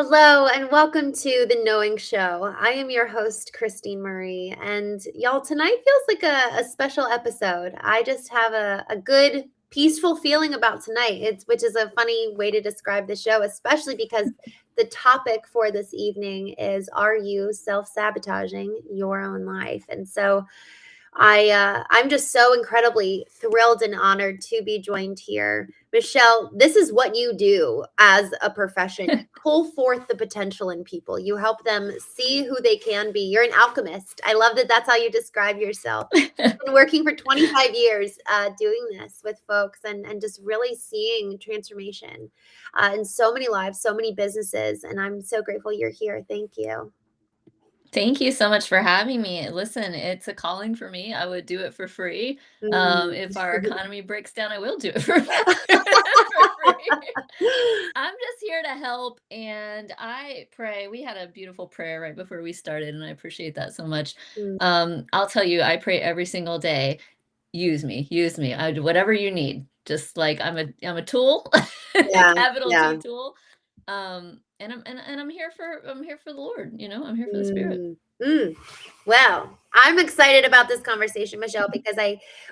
Hello and welcome to the Knowing Show. I am your host, Christine Marie, and y'all, tonight feels like a special episode. I just have a good, peaceful feeling about tonight, which is a funny way to describe the show, especially because the topic for this evening is, are you self-sabotaging your own life? And so I'm just so incredibly thrilled and honored to be joined here. Michelle, this is what you do as a profession. You pull forth the potential in people. You help them see who they can be. You're an alchemist. I love that that's how you describe yourself. You've been working for 25 years doing this with folks and just really seeing transformation in so many lives, so many businesses. And I'm so grateful you're here. Thank you. Thank you so much for having me. Listen, it's a calling for me. I would do it for free. Mm. If our economy breaks down, I will do it for, for free. I'm just here to help, and I pray. We had a beautiful prayer right before we started, and I appreciate that so much. Mm. I'll tell you, I pray every single day. Use me, use me. I do whatever you need. Just like I'm a tool, Yeah, capital yeah. T tool. And I'm here for the Lord, I'm here for the Spirit. Mm, mm. Well, I'm excited about this conversation, Michelle, because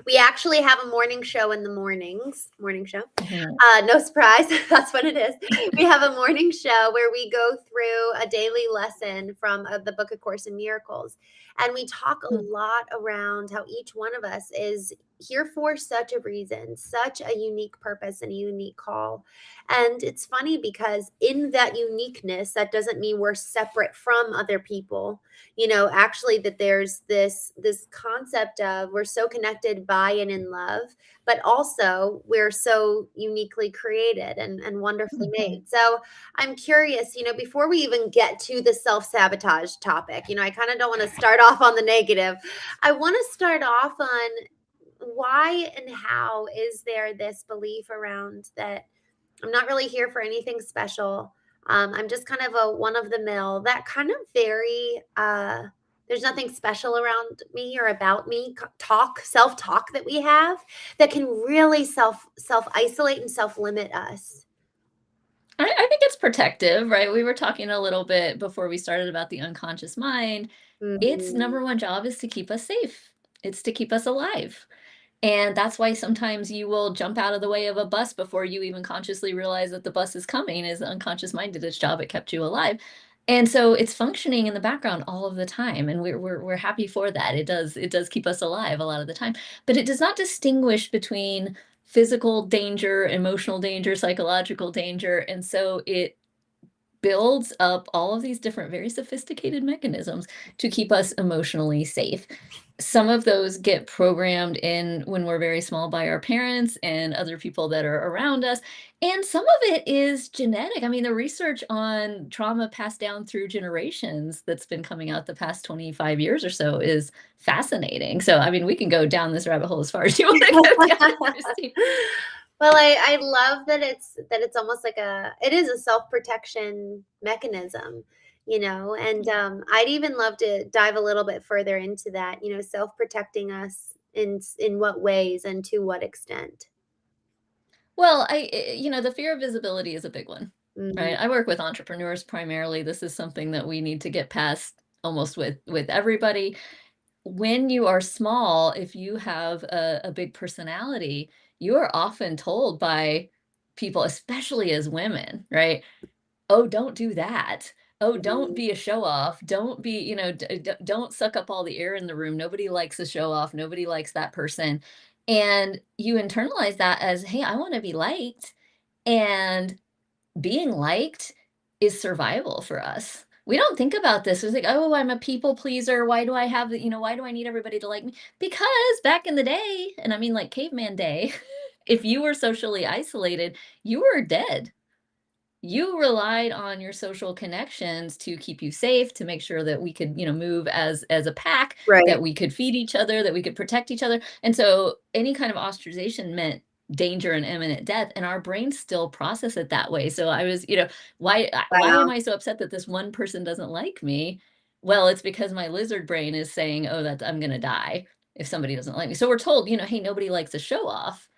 we actually have a morning show in the mornings. Morning show. Mhm. No surprise, that's what it is. We have a morning show where we go through a daily lesson from the book, A Course in Miracles. And we talk a Mm. lot around how each one of us is here for such a reason, such a unique purpose and a unique call. And it's funny because in that uniqueness, that doesn't mean we're separate from other people. Actually that there's this concept of we're so connected by and in love, but also we're so uniquely created and wonderfully Mhm. made. So I'm curious, before we even get to the self-sabotage topic, I kind of don't want to start off on the negative. I want to start off on why and how is there this belief around that I'm not really here for anything special. I'm just kind of a one of the mill, that kind of very, there's nothing special around me or about me self-talk that we have that can really self isolate and self limit us. I think it's protective, right? We were talking a little bit before we started about the unconscious mind. Its Mhm. number one job is to keep us safe. It's to keep us alive. And that's why sometimes you will jump out of the way of a bus before you even consciously realize that the bus is coming. Is the unconscious mind did its job, it kept you alive. And so it's functioning in the background all of the time. And we're happy for that. It does keep us alive a lot of the time. But it does not distinguish between physical danger, emotional danger, psychological danger. And so it builds up all of these different, very sophisticated mechanisms to keep us emotionally safe. Some of those get programmed in when we're very small by our parents and other people that are around us. And some of it is genetic. I mean, the research on trauma passed down through generations that's been coming out the past 25 years or so is fascinating. So, I mean, we can go down this rabbit hole as far as you want to go down, Christine. Well, I love that it's almost like it is a self-protection mechanism, and I'd even love to dive a little bit further into that, self-protecting us in what ways and to what extent. Well, the fear of visibility is a big one, Mhm. right? I work with entrepreneurs primarily. This is something that we need to get past almost with everybody. When you are small, if you have a big personality, you are often told by people, especially as women, right? Oh, don't do that. Oh, don't Mhm. be a show off. Don't be, don't suck up all the air in the room. Nobody likes a show off. Nobody likes that person. And you internalize that as, hey, I want to be liked. And being liked is survival for us. We don't think about this. It's like, oh, I'm a people pleaser. Why do I have the, why do I need everybody to like me? Because back in the day, and I mean like caveman day, if you were socially isolated, you were dead. You relied on your social connections to keep you safe, to make sure that we could, move as a pack, Right. that we could feed each other, that we could protect each other. And so any kind of ostracization meant danger and imminent death, and our brains still process it that way. So I was, why am Wow. I so upset that this one person doesn't like me? Well, it's because my lizard brain is saying, oh, that I'm going to die if somebody doesn't like me. So we're told, hey, nobody likes a show off.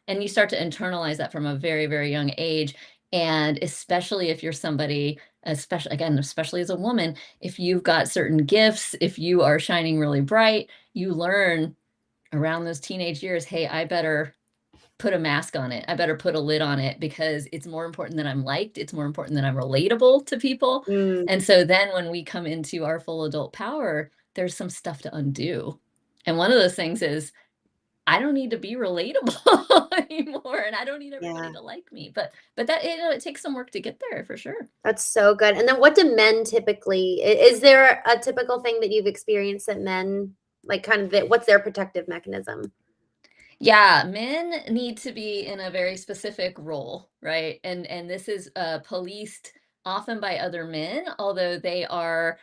And you start to internalize that from a very, very young age, and especially if you're somebody especially as a woman, if you've got certain gifts, if you are shining really bright, you learn around those teenage years, hey, I better put a mask on it. I better put a lid on it, because it's more important that I'm liked. It's more important that I'm relatable to people. Mm, And so then when we come into our full adult power, there's some stuff to undo. And one of those things is, I don't need to be relatable anymore, and I don't need everybody yeah, to like me. But that, it takes some work to get there, for sure. that's so good. And then what do men typically, is there a typical thing that you've experienced that men like kind of, what's their protective mechanism? Yeah, men need to be in a very specific role, right? And this is policed often by other men, although they're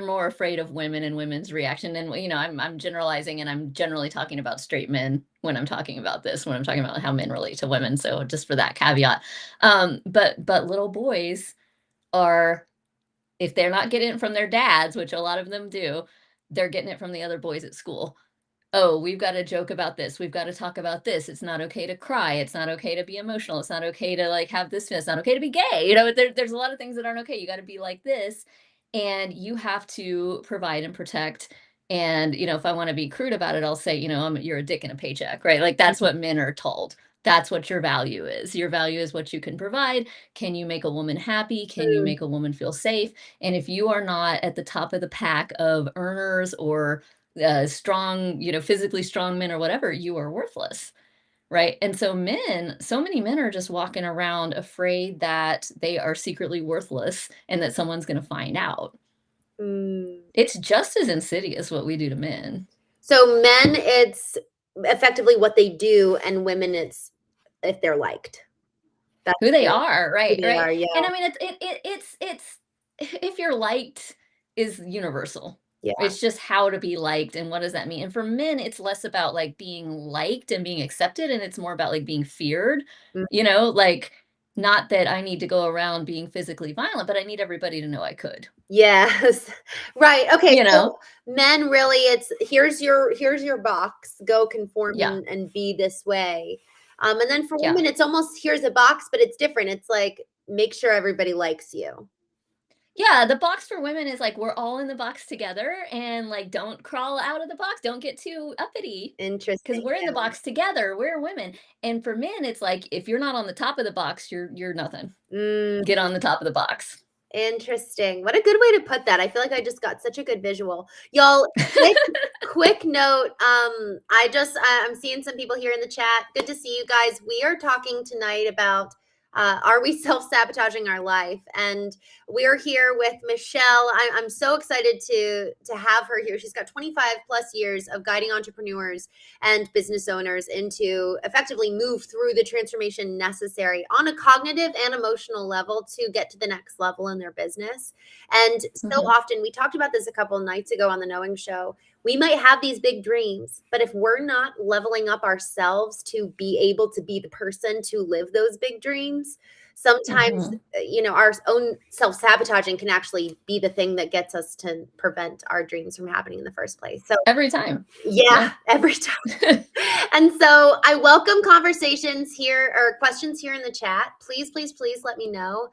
more afraid of women and women's reaction. And I'm generalizing, and I'm generally talking about straight men when I'm talking about this, when I'm talking about how men relate to women. So just for that caveat, but little boys are, if they're not getting it from their dads, which a lot of them do, they're getting it from the other boys at school. Oh, we've got to joke about this. We've got to talk about this. It's not okay to cry. It's not okay to be emotional. It's not okay to like have this. It's not okay to be gay. There's a lot of things that aren't okay. You got to be like this, and you have to provide and protect. And if I want to be crude about it, I'll say, you're a dick in a paycheck, right? Like that's what men are told. That's what your value is. Your value is what you can provide. Can you make a woman happy? Can you Mm, make a woman feel safe? And if you are not at the top of the pack of earners or strong, physically strong men or whatever, you are worthless. Right. And so many men are just walking around afraid that they are secretly worthless and that someone's going to find out. mm. It's just as insidious what we do to men. So men, it's effectively what they do, and women, it's if they're liked. That's Who they the, are, who right, they right. are. Yeah, And I mean, it's if you're liked is universal. yeah. It's just how to be liked and what does that mean. And for men, it's less about like being liked and being accepted, and it's more about like being feared. Mm, Like, not that I need to go around being physically violent, but I need everybody to know I could. yes. Right. Okay. You know? So men, really, it's here's your box. Go conform Yeah, and be this way. And then for yeah. women, it's almost here's a box, but it's different. It's like make sure everybody likes you. Yeah, the box for women is like we're all in the box together, and like don't crawl out of the box. Don't get too uppity, because Interesting. we're in the Yeah. box together. We're women. And for men, it's like if you're not on the top of the box, you're nothing. Mm. Get on the top of the box. Interesting. What a good way to put that. I feel like I just got such a good visual. Y'all, quick note. I'm seeing some people here in the chat. Good to see you guys. We are talking tonight about are we self-sabotaging our life? And we're here with Michelle. I'm so excited to have her here. She's got 25 plus years of guiding entrepreneurs and business owners into effectively move through the transformation necessary on a cognitive and emotional level to get to the next level in their business. And so Mhm, often, we talked about this a couple of nights ago on the Knowing Show. We might have these big dreams, but if we're not leveling up ourselves to be able to be the person to live those big dreams, sometimes mhm. our own self-sabotaging can actually be the thing that gets us to prevent our dreams from happening in the first place. So Every time. yeah, Yeah. every time. And so I welcome conversations here or questions here in the chat. Please, please, please let me know.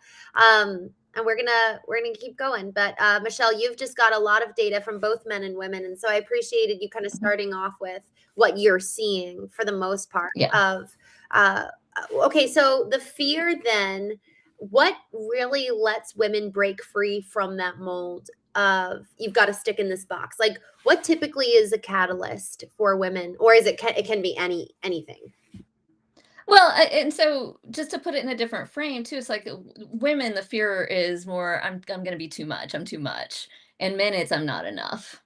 And we're gonna keep going. But Michelle, you've just got a lot of data from both men and women, and so I appreciated you kind of Mhm. starting off with what you're seeing for the most part Yeah. of. Uh, okay, so the fear then. What really lets women break free from that mold of you've got to stick in this box? Like, what typically is a catalyst for women, or is it can be anything? Well, and so just to put it in a different frame too, it's like women, the fear is more, I'm going to be too much. I'm too much. And men, it's I'm not enough.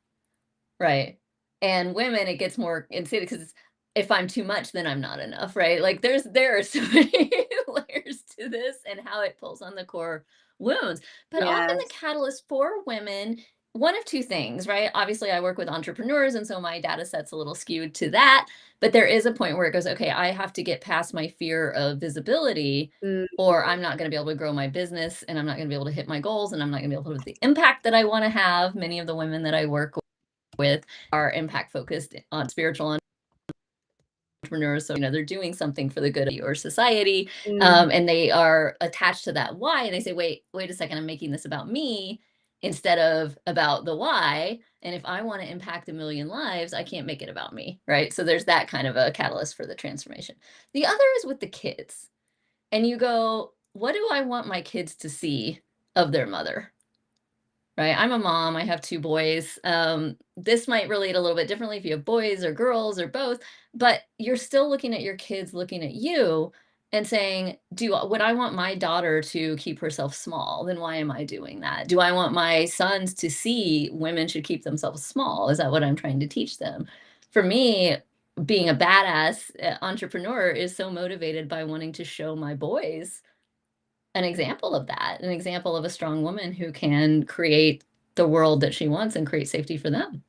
Right. And women, it gets more insidious because if I'm too much, then I'm not enough, right? Like there are so many layers to this and how it pulls on the core wounds. But often the Yes. catalyst for women, one of two things, right? Obviously, I work with entrepreneurs, and so my data set's a little skewed to that. But there is a point where it goes, okay, I have to get past my fear of visibility, Mm, or I'm not going to be able to grow my business, and I'm not going to be able to hit my goals, and I'm not going to be able to have the impact that I want to have. Many of the women that I work with are impact focused on spiritual entrepreneurs. So, they're doing something for the good of your society, Mm. and they are attached to that why. And they say, wait a second, I'm making this about me instead of about the why. And if I want to impact a million lives, I can't make it about me, right? So there's that kind of a catalyst for the transformation. The other is with the kids. And you go, what do I want my kids to see of their mother? Right? I'm a mom, I have 2 boys. This might relate a little bit differently if you have boys or girls or both, but you're still looking at your kids looking at you and saying, would I want my daughter to keep herself small? Then why am I doing that? Do I want my sons to see women should keep themselves small? Is that what I'm trying to teach them? For me, being a badass entrepreneur is so motivated by wanting to show my boys an example of that, an example of a strong woman who can create the world that she wants and create safety for them.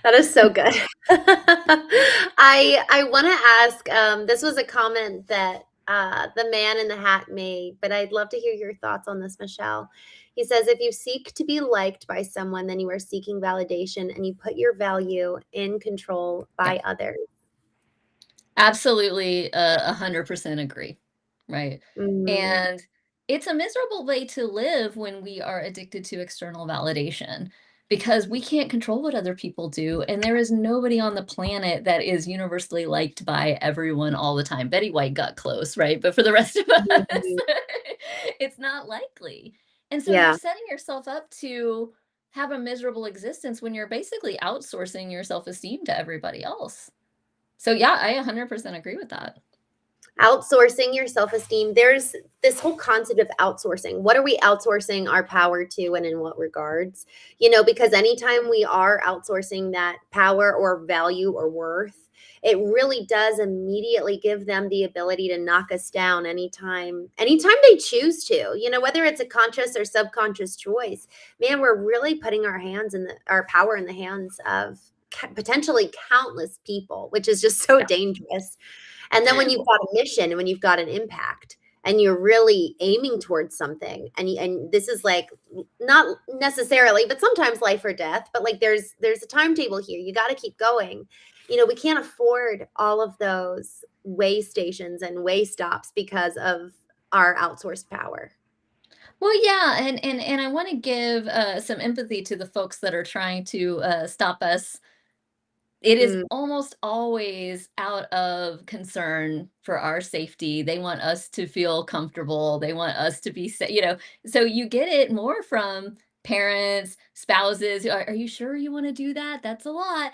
That is so good. I want to ask. This was a comment that the man in the hat made, but I'd love to hear your thoughts on this, Michelle. He says, "If you seek to be liked by someone, then you are seeking validation, and you put your value in control Yeah, by others." absolutely, 100% agree, right? Mm, And it's a miserable way to live when we are addicted to external validation because we can't control what other people do, and there is nobody on the planet that is universally liked by everyone all the time. Betty White got close, right? But for the rest of us, mhm. it's not likely. And so you're Yeah. setting yourself up to have a miserable existence when you're basically outsourcing your self-esteem to everybody else. So yeah, I 100% agree with that. Outsourcing your self-esteem. There's this whole concept of outsourcing. What are we outsourcing our power to and in what regards? Because anytime we are outsourcing that power or value or worth, it really does immediately give them the ability to knock us down anytime they choose to. Whether it's a conscious or subconscious choice. Man, we're really putting our power in the hands of potentially countless people, which is just so Yeah. dangerous. And then when you've got a mission and when you've got an impact and you're really aiming towards something and this is like not necessarily, but sometimes life or death, but like there's a timetable here. You got to keep going. We can't afford all of those way stations and way stops because of our outsourced power. Well, yeah, and I want to give some empathy to the folks that are trying to stop us. It is Mm, almost always out of concern for our safety. They want us to feel comfortable. They want us to be safe. So you get it more from parents, spouses. Are you sure you want to do that? That's a lot.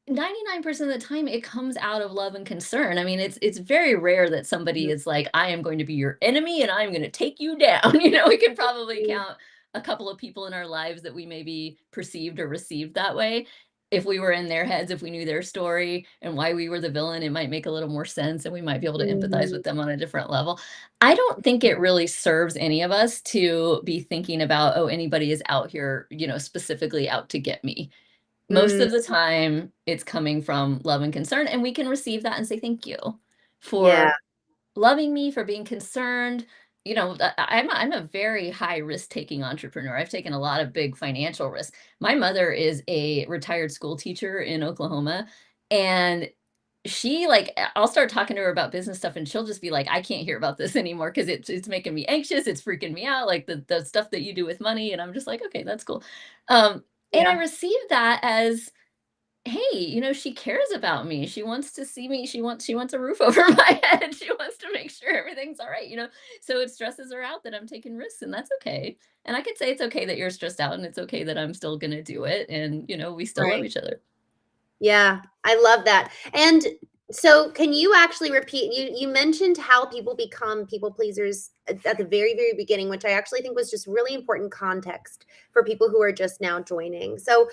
99% of the time it comes out of love and concern. I mean, it's very rare that somebody mhm, is like, I am going to be your enemy and I'm going to take you down. We can probably mhm, count a couple of people in our lives that we maybe perceived or received that way. If we were in their heads, if we knew their story and why we were the villain, it might make a little more sense and we might be able to empathize mhm, with them on a different level. I don't think it really serves any of us to be thinking about, oh, anybody is out here, specifically out to get me. Most mm, of the time, it's coming from love and concern, and we can receive that and say, "Thank you yeah, for loving me, for being concerned." I'm a very high risk-taking entrepreneur. I've taken a lot of big financial risks. My mother is a retired school teacher in Oklahoma, and she, like, I'll start talking to her about business stuff, and she'll just be like, "I can't hear about this anymore because it's making me anxious, it's freaking me out, like, the stuff that you do with money," and I'm just like, "Okay, that's cool." And I yeah, receive that as, hey, she cares about me. She wants to see me. She wants a roof over my head. She wants to make sure everything's all right. So it stresses her out that I'm taking risks, and that's okay. And I could say it's okay that you're stressed out, and it's okay that I'm still gonna do it. And we still love right. each other. Yeah, I love that. And so can you actually repeat you mentioned how people become people pleasers at the very, very beginning, which I actually think was just really important context for people who are just now joining. So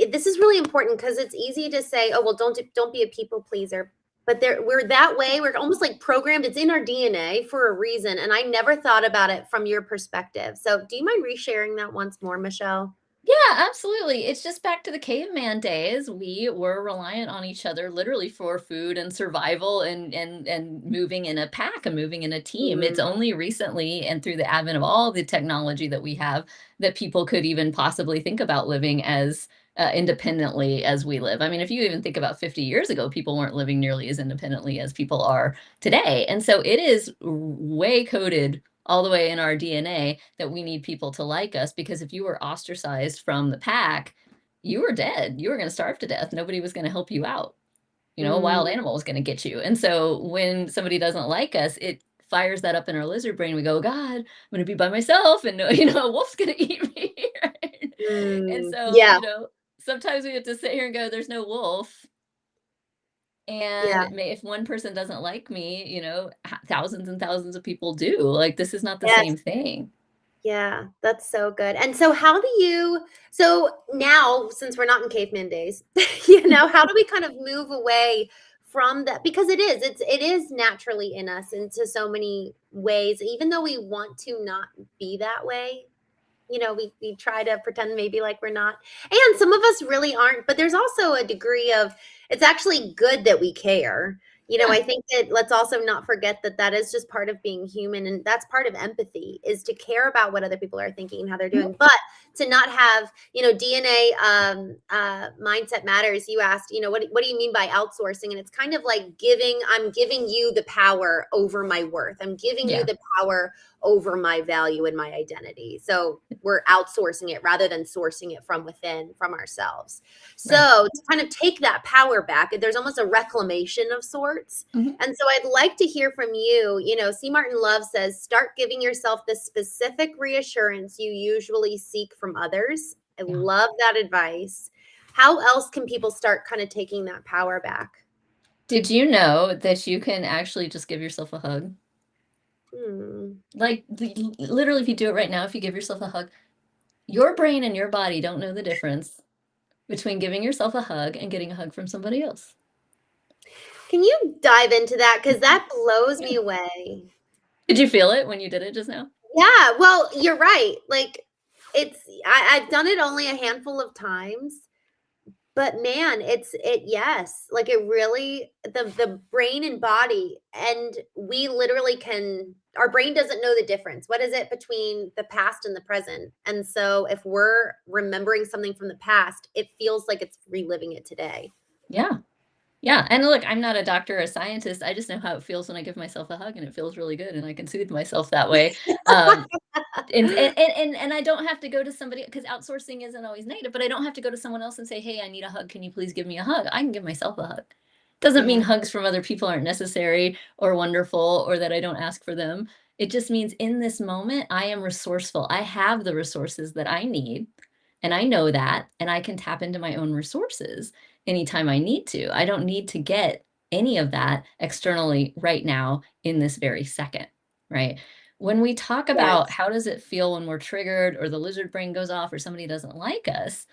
this is really important because it's easy to say, oh, well, don't be a people pleaser. But we're that way. We're almost like programmed. It's in our DNA for a reason. And I never thought about it from your perspective. So do you mind resharing that once more, Michelle? Yeah, absolutely. It's just back to the caveman days. We were reliant on each other literally for food and survival and moving in a pack and moving in a team. It's Mm, only recently and through the advent of all the technology that we have that people could even possibly think about living as independently as we live. I mean, if you even think about 50 years ago, people weren't living nearly as independently as people are today. And so it is way coded all the way in our DNA that we need people to like us, because if you were ostracized from the pack, you were dead. You were going to starve to death. Nobody was going to help you out. You know, a wild mm, animal was going to get you. And so when somebody doesn't like us, it fires that up in our lizard brain. We go, God, I'm going to be by myself, and a wolf's going to eat me. Right? And so, yeah, sometimes we have to sit here and go, there's no wolf. yeah. And if one person doesn't like me, thousands and thousands of people do. Like, this is not the Yes. same thing. Yeah, that's so good. And so how do you so now since we're not in caveman days, how do we kind of move away from that because it is naturally in us into so many ways even though we want to not be that way. We try to pretend maybe like we're not. And some of us really aren't, but there's also a degree of it's actually good that we care. Yeah. I think that let's also not forget that that is just part of being human and that's part of empathy is to care about what other people are thinking and how they're Mhm. doing, but to not have, DNA mindset matters. You asked, what do you mean by outsourcing? And it's kind of like I'm giving you the power over my worth. I'm giving you Yeah. the power over my value and my identity. So we're outsourcing it rather than sourcing it from within, from ourselves. Right. So to kind of take that power back, there's almost a reclamation of sorts. Mhm. And so I'd like to hear from you. C. Martin Love says, start giving yourself the specific reassurance you usually seek from others. I Yeah. love that advice. How else can people start kind of taking that power back? Did you know that you can actually just give yourself a hug? Hmm. Like, literally, if you do it right now, if you give yourself a hug, your brain and your body don't know the difference between giving yourself a hug and getting a hug from somebody else. Can you dive into that? Because that blows me away. Did you feel it when you did it just now? Yeah, well, you're right. Like I've done it only a handful of times, but man, yes. Like it really the brain and body and we literally can our brain doesn't know the difference. What is it between the past and the present? And so if we're remembering something from the past, it feels like it's reliving it today. Yeah. Yeah, and look, I'm not a doctor or a scientist. I just know how it feels when I give myself a hug, and it feels really good, and I can soothe myself that way. Um, and I don't have to go to somebody, because outsourcing isn't always negative, but I don't have to go to someone else and say, "Hey, I need a hug. Can you please give me a hug?" I can give myself a hug. Doesn't mean Yeah. hugs from other people aren't necessary or wonderful or that I don't ask for them. It just means in this moment, I am resourceful. I have the resources that I need, and I know that, and I can tap into my own resources anytime I need to. I don't need to get any of that externally right now in this very second, right? When we talk about Yes. how does it feel when we're triggered or the lizard brain goes off or somebody doesn't like us,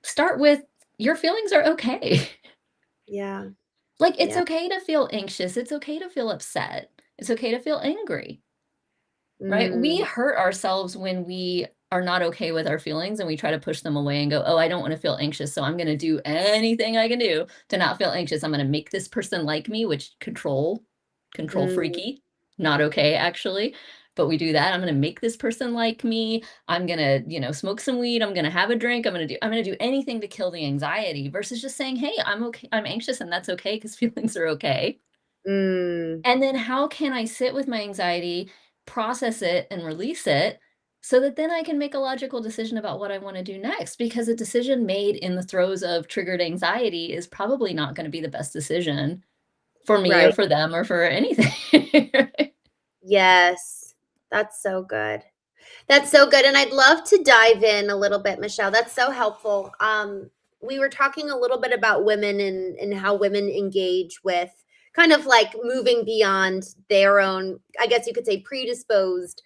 start with your feelings are okay. Yeah. Like, it's Yeah. okay to feel anxious. It's okay to feel upset. It's okay to feel angry, right? We Mm, hurt ourselves when we are not okay with our feelings and we try to push them away and go, oh, I don't want to feel anxious. So I'm going to do anything I can do to not feel anxious. I'm going to make this person like me, which control mm, freaky, not okay, actually. But we do that. I'm going to make this person like me. I'm going to, smoke some weed. I'm going to have a drink. I'm going to do anything to kill the anxiety versus just saying, hey, I'm okay. I'm anxious and that's okay because feelings are okay. mm. And then how can I sit with my anxiety, process it, and release it so that then I can make a logical decision about what I want to do next? Because a decision made in the throes of triggered anxiety is probably not going to be the best decision for me or Right. for them or for anything. Right? Yes. That's so good. That's so good. And I'd love to dive in a little bit, Michelle. That's so helpful. We were talking a little bit about women and how women engage with kind of like moving beyond their own, I guess you could say, predisposed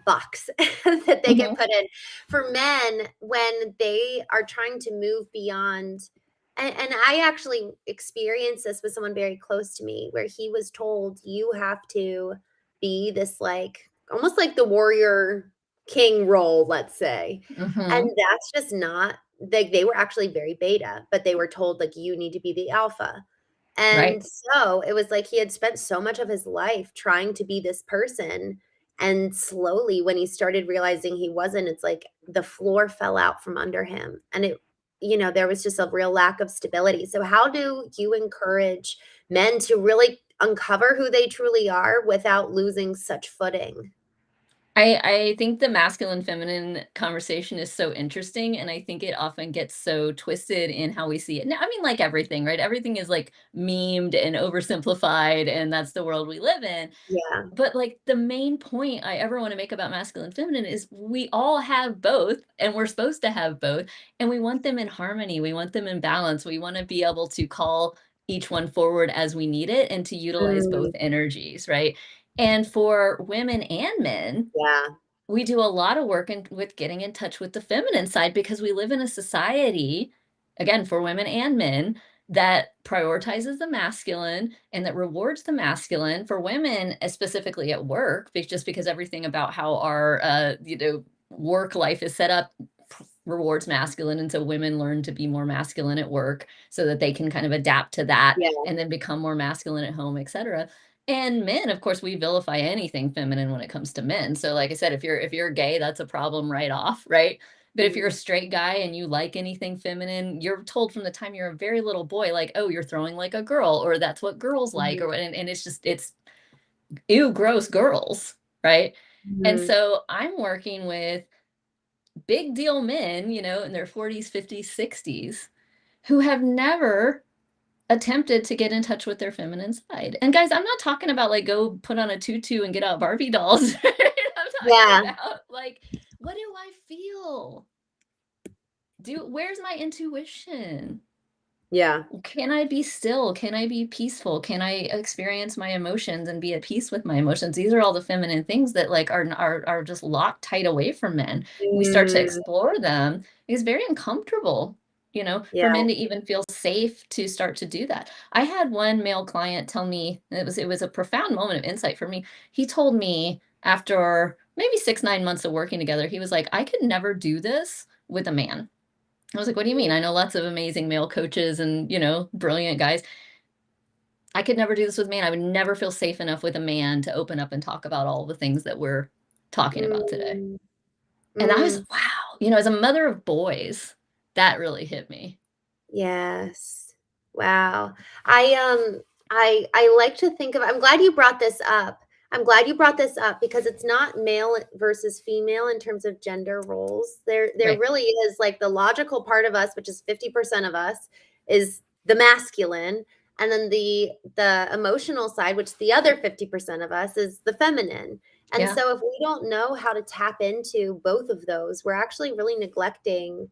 box that they get Mhm. put in. For men, when they are trying to move beyond, and I actually experienced this with someone very close to me where he was told, you have to be this like almost like the warrior king role, let's say. And Mhm. that's just not they were actually very beta, but they were told, like, "You need to be the alpha." Right. And so, it was like he had spent so much of his life trying to be this person, and slowly, when he started realizing he wasn't, it's like the floor fell out from under him, and there was just a real lack of stability. So how do you encourage men to really uncover who they truly are without losing such footing? I think the masculine feminine conversation is so interesting, and I think it often gets so twisted in how we see it. Now, I mean, like everything, right? Everything is like memed and oversimplified, and that's the world we live in. Yeah. But like the main point I ever want to make about masculine feminine is we all have both, and we're supposed to have both, and we want them in harmony. We want them in balance. We want to be able to call each one forward as we need it and to utilize both Mm, energies, right? And for women and men, yeah. we do a lot of work with getting in touch with the feminine side because we live in a society, again, for women and men, that prioritizes the masculine and that rewards the masculine. For women, specifically at work, just because everything about how our work life is set up rewards masculine, and so women learn to be more masculine at work so that they can kind of adapt to that Yeah. and then become more masculine at home, etc. And men, of course, we vilify anything feminine when it comes to men. So like I said, if you're gay, that's a problem right off, right? But if you're a Mhm. straight guy and you like anything feminine, you're told from the time you're a very little boy, like, oh, you're throwing like a girl, or that's what girls like, Mhm. and it's ew, gross girls, right? And Mhm. so I'm working with big deal men, in their 40s, 50s, 60s, who have never attempted to get in touch with their feminine side. And guys, I'm not talking about like go put on a tutu and get out Barbie dolls. Right? I'm talking Yeah. about like, what do I feel? Where's my intuition? Yeah. Can I be still? Can I be peaceful? Can I experience my emotions and be at peace with my emotions? These are all the feminine things that like are just locked tight away from men. We start to Mm, explore them. It's very uncomfortable, for yeah. men to even feel safe to start to do that. I had one male client tell me, and it was a profound moment of insight for me. He told me after maybe 6, 9 months of working together, he was like, I could never do this with a man. I was like, "What do you mean? Mm, I know lots of amazing male coaches and, brilliant guys. I could never do this with man. I would never feel safe enough with a man to open up and talk about all the things that we're talking about today." mm, And I was, mm. wow, as a mother of boys, that really hit me. Yes. Wow. I like to think of I'm glad you brought this up. I'm glad you brought this up because it's not male versus female in terms of gender roles. There Right. really is like the logical part of us, which is 50% of us, is the masculine, and then the emotional side, which the other 50% of us is the feminine. And Yeah. so if we don't know how to tap into both of those, we're actually really neglecting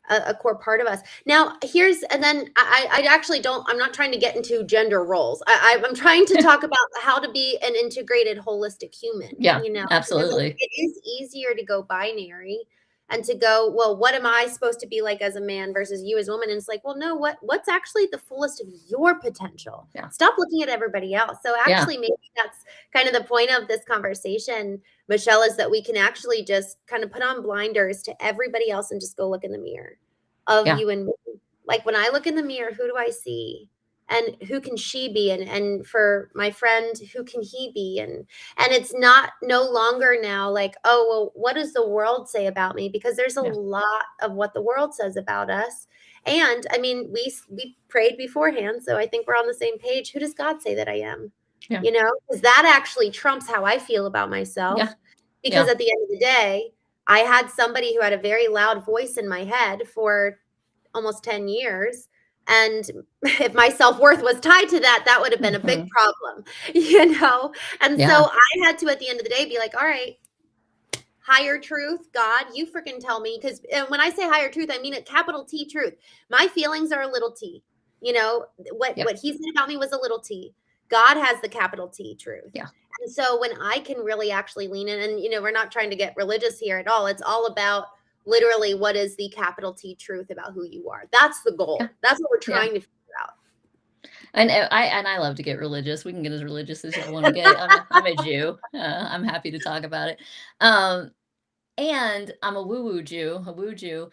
a core part of us. Now, and then I actually don't, I'm not trying to get into gender roles. I'm trying to talk about how to be an integrated, holistic human, Yeah, because I think absolutely. it is easier to go binary and to go, well, what am I supposed to be like as a man versus you as a woman? And it's like, well, no, what's actually the fullest of your potential? Yeah. Stop looking at everybody else. So Yeah. actually, maybe that's kind of the point of this conversation, Michelle, is that we can actually just kind of put on blinders to everybody else and just go look in the mirror of Yeah. you and me. Like when I look in the mirror, who do I see? And who can she be? And for my friend, who can he be? And it's not no longer now like, oh, well, what does the world say about me? Because there's a Yeah. lot of what the world says about us. And I mean, we prayed beforehand, so I think we're on the same page. Who does God say that I am? Yeah. Because that actually trumps how I feel about Yeah. myself. Because Yeah. at the end of the day, I had somebody who had a very loud voice in my head for almost 10 years. And if my self-worth was tied to that, that would have been a big Mhm. problem, you know? And so Yeah. I had to, at the end of the day, be like, all right, higher truth, God, you freaking tell me. Because when I say higher truth, I mean a capital T truth. My feelings are a little t. What Yep. he said about me was a little t. God has the capital T truth. Yeah. And so when I can really actually lean in, and we're not trying to get religious here at all. It's all about literally what is the capital T truth about who you are. That's the Yeah. goal. That's what we're Yeah. trying to figure out. And I love to get religious. We can get as religious as y'all want to get. I'm a Jew. I'm happy to talk about it. Um, And I'm a woo-woo Jew, a woo Jew.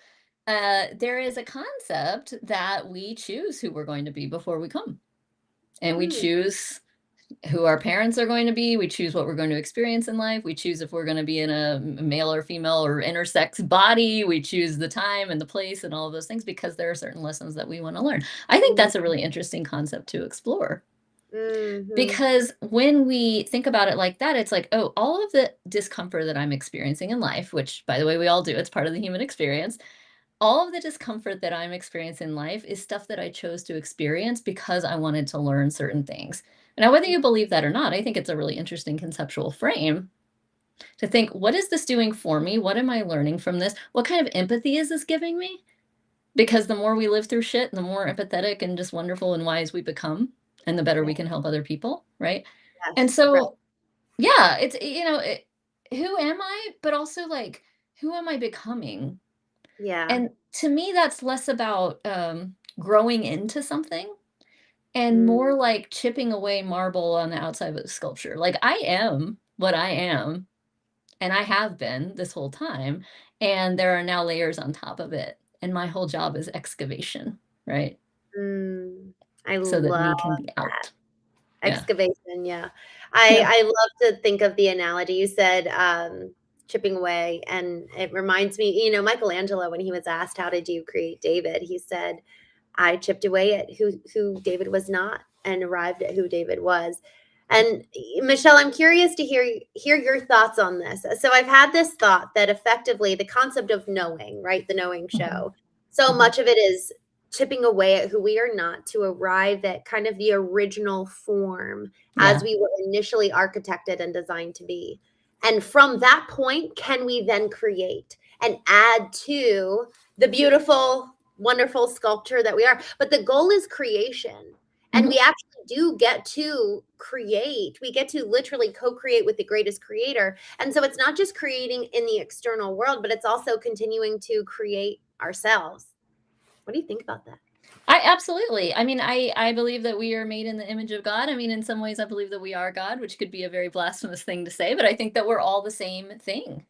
There is a concept that we choose who we're going to be before we come. And we Hmm. choose who our parents are going to be. We choose what we're going to experience in life. We choose if we're going to be in a male or female or intersex body. We choose the time and the place and all of those things because there are certain lessons that we want to learn. I think that's a really interesting concept to explore. Mm-hmm. Because when we think about it like that, it's like, oh, all of the discomfort that I'm experiencing in life, which by the way, we all do, it's part of the human experience. All of the discomfort that I'm experiencing in life is stuff that I chose to experience because I wanted to learn certain things. Now, whether you believe that or not, I think it's a really interesting conceptual frame to think, what is this doing for me? What am I learning from this? What kind of empathy is this giving me? Because the more we live through shit, the more empathetic and just wonderful and wise we become, and the better Yeah. we can help other people, right? And Yes. Right. so, yeah, it's, who am I? But also, like, who am I becoming? Yeah. And to me, that's less about growing into something and Mm, more like chipping away marble on the outside of the sculpture. Like, I am what I am, and I have been this whole time. And there are now layers on top of it. And my whole job is excavation, right? mm. I So that love me can be out. Yeah. excavation, yeah. Yeah. I love to think of the analogy. You said, chipping away, and it reminds me, Michelangelo, when he was asked, "How did you create David?" He said, "I chipped away at who David was not and arrived at who David was." And Michelle, I'm curious to hear your thoughts on this. So I've had this thought that effectively the concept of knowing, right? The knowing Mhm. show. So Mhm. much of it is chipping away at who we are not to arrive at kind of the original form as Yeah. we were initially architected and designed to be. And from that point, can we then create and add to the beautiful, wonderful sculpture that we are? But the goal is creation. And Mhm. we actually do get to create. We get to literally co create with the greatest creator. And so it's not just creating in the external world, but it's also continuing to create ourselves. What do you think about that? I absolutely. I mean, I believe that we are made in the image of God. I mean, in some ways I believe that we are God, which could be a very blasphemous thing to say, but I think that we're all the same thing.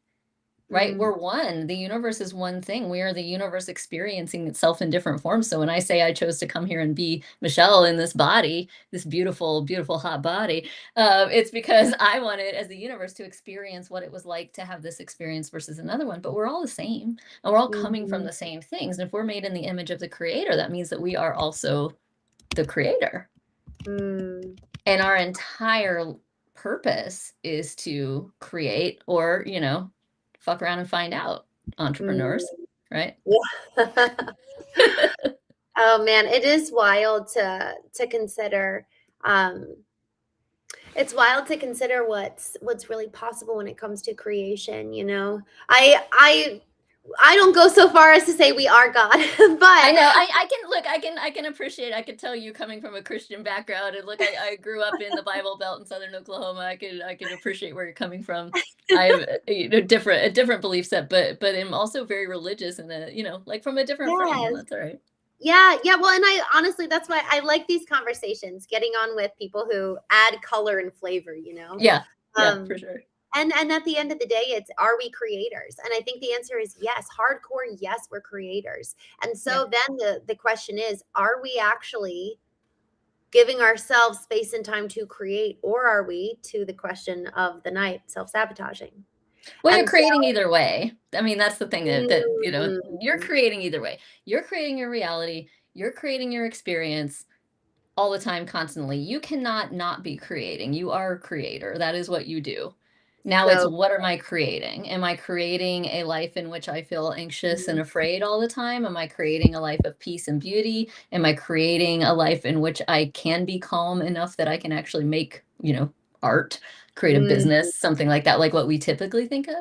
Right? Mm, We're one. The universe is one thing. We are the universe experiencing itself in different forms. So when I say I chose to come here and be Michelle in this body, this beautiful, beautiful hot body, it's because I wanted as the universe to experience what it was like to have this experience versus another one. But we're all the same, and we're all coming from mhm, the same things. And if we're made in the image of the creator, that means that we are also the creator. mm, And our entire purpose is to create or, fuck around and find out, entrepreneurs, mm. right? Yeah. Oh man, it is wild to consider. Um, it's wild to consider what's really possible when it comes to creation, you know. I don't go so far as to say we are God, I but know. I can look. I can appreciate. I could tell you coming from a Christian background, and look, I grew up in the Bible Belt in southern Oklahoma. I can appreciate where you're coming from. I have a different belief set, but I'm also very religious and like from a different frame, and yes. that's all right. Yeah, yeah. Well, and I honestly, that's why I like these conversations, getting on with people who add color and flavor, you know. Yeah, yeah, for Um, sure. and at the end of the day, it's, are we creators? And I think the answer is yes, hardcore, yes, we're creators. And Yeah. so then the question is, are we actually giving ourselves space and time to create, or are we, to the question of the night, self-sabotaging? Well, you're And so creating either way. I mean, that's the thing that you're mm, creating either way. You're creating your reality, you're creating your experience all the time, constantly. You cannot not be creating. You are a creator. That is what you do. Now it's so what am I creating? Am I creating a life in which I feel anxious and afraid all the time? Am I creating a life of peace and beauty? Am I creating a life in which I can be calm enough that I can actually make, art, create a mm, business, something like that, like what we typically think of?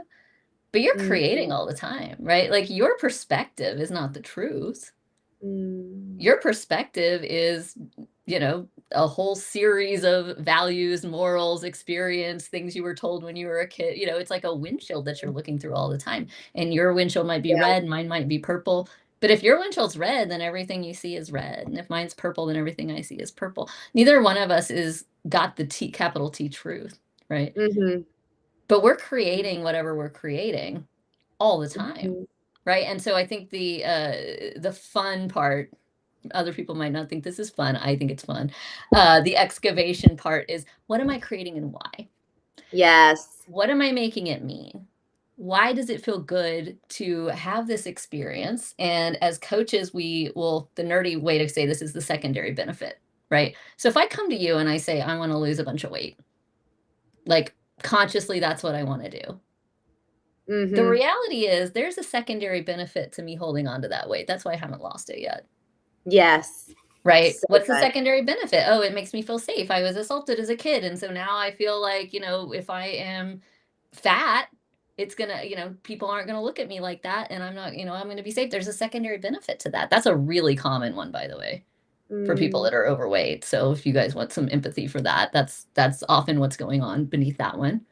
But you're creating mm, all the time, right? Like your perspective is not the truth. mm, Your perspective is, a whole series of values, morals, experience, things you were told when you were a kid. It's like a windshield that you're looking through all the time. And your windshield might be yeah. red, mine might be purple. But if your windshield's red, then everything you see is red. And if mine's purple, then everything I see is purple. Neither one of us is got the capital T truth, right? Mhm. But we're creating whatever we're creating. all the time, Mhm. right? And so I think the fun part, other people might not think this is fun. I think it's fun. The excavation part is, what am I creating and why? Yes. What am I making it mean? Why does it feel good to have this experience? And as coaches, the nerdy way to say this is the secondary benefit, right? So if I come to you and I say, I want to lose a bunch of weight, like consciously, that's what I want to do. The Mhm. reality is there's a secondary benefit to me holding on to that weight. That's why I haven't lost it yet. Yes. Right? So What's the good. secondary benefit? Oh, it makes me feel safe. I was assaulted as a kid, and so now I feel like, if I am fat, it's gonna, people aren't gonna look at me like that, and I'm not, I'm gonna be safe. There's a secondary benefit to that. That's a really common one, by the way, for people Mm, that are overweight. So if you guys want some empathy for that, that's often what's going on beneath that one.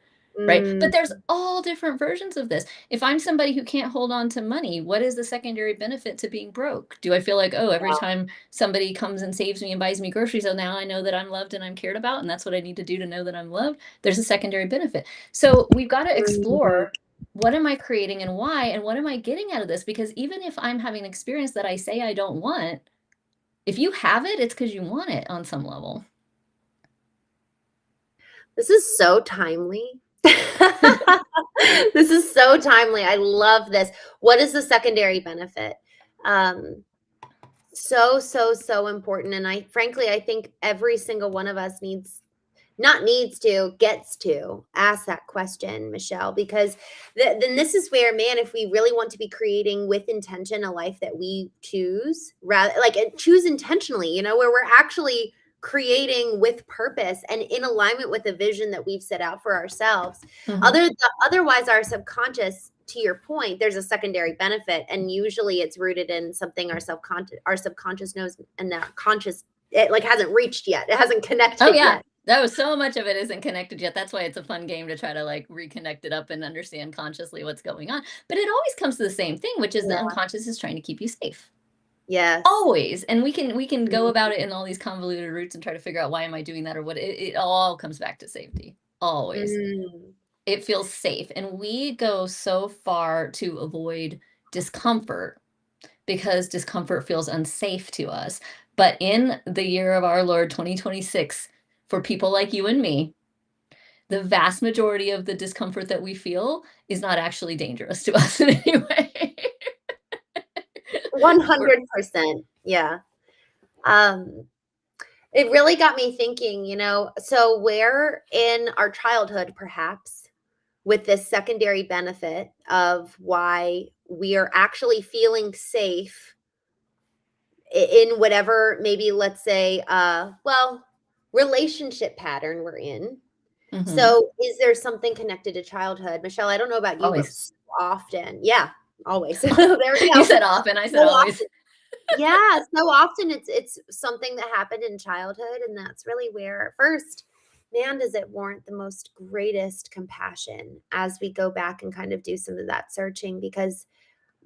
Right? But mm, there's all different versions of this. If I'm somebody who can't hold on to money, what is the secondary benefit to being broke? Do I feel like, oh, every yeah. time somebody comes and saves me and buys me groceries, oh, now I know that I'm loved and I'm cared about, and that's what I need to do to know that I'm loved? There's a secondary benefit. So we've got to Mhm. explore, what am I creating and why, and what am I getting out of this? Because even if I'm having an experience that I say I don't want, if you have it, it's because you want it on some level. This is so timely. This is so timely. I love this. What is the secondary benefit? Um, so, so, so important. And I think every single one of us not needs to, gets to ask that question, Michelle, because then this is where, man, if we really want to be creating with intention a life that we choose, rather like choose intentionally, where we're actually creating with purpose and in alignment with the vision that we've set out for ourselves. Mhm. Otherwise, our subconscious, to your point, there's a secondary benefit, and usually it's rooted in something our subconscious knows, and that conscious, it like hasn't reached yet. It hasn't Oh, connected yeah. yet. No, so much of it isn't connected yet. That's why it's a fun game to try to, like, reconnect it up and understand consciously what's going on. But it always comes to the same thing, which is the Yeah. unconscious is trying to keep you safe. Yes. Always. And we can go Mhm. about it in all these convoluted routes and try to figure out, why am I doing that, or what. It all comes back to safety. Always. Mm. It feels safe. And we go so far to avoid discomfort because discomfort feels unsafe to us. But in the year of our Lord 2026, for people like you and me, the vast majority of the discomfort that we feel is not actually dangerous to us in any way. We're 100%. Yeah. Um, it really got me thinking, so where in our childhood, perhaps, with this secondary benefit of why we are actually feeling safe in whatever, maybe let's say, relationship pattern we're in. Mhm. So, is there something connected to childhood? Michelle, I don't know about you, but Always. so often, yeah, always. There we You go. said often, I So said always. often, yeah, so often it's something that happened in childhood, and that's really where first, man, does it warrant the most greatest compassion as we go back and kind of do some of that searching, because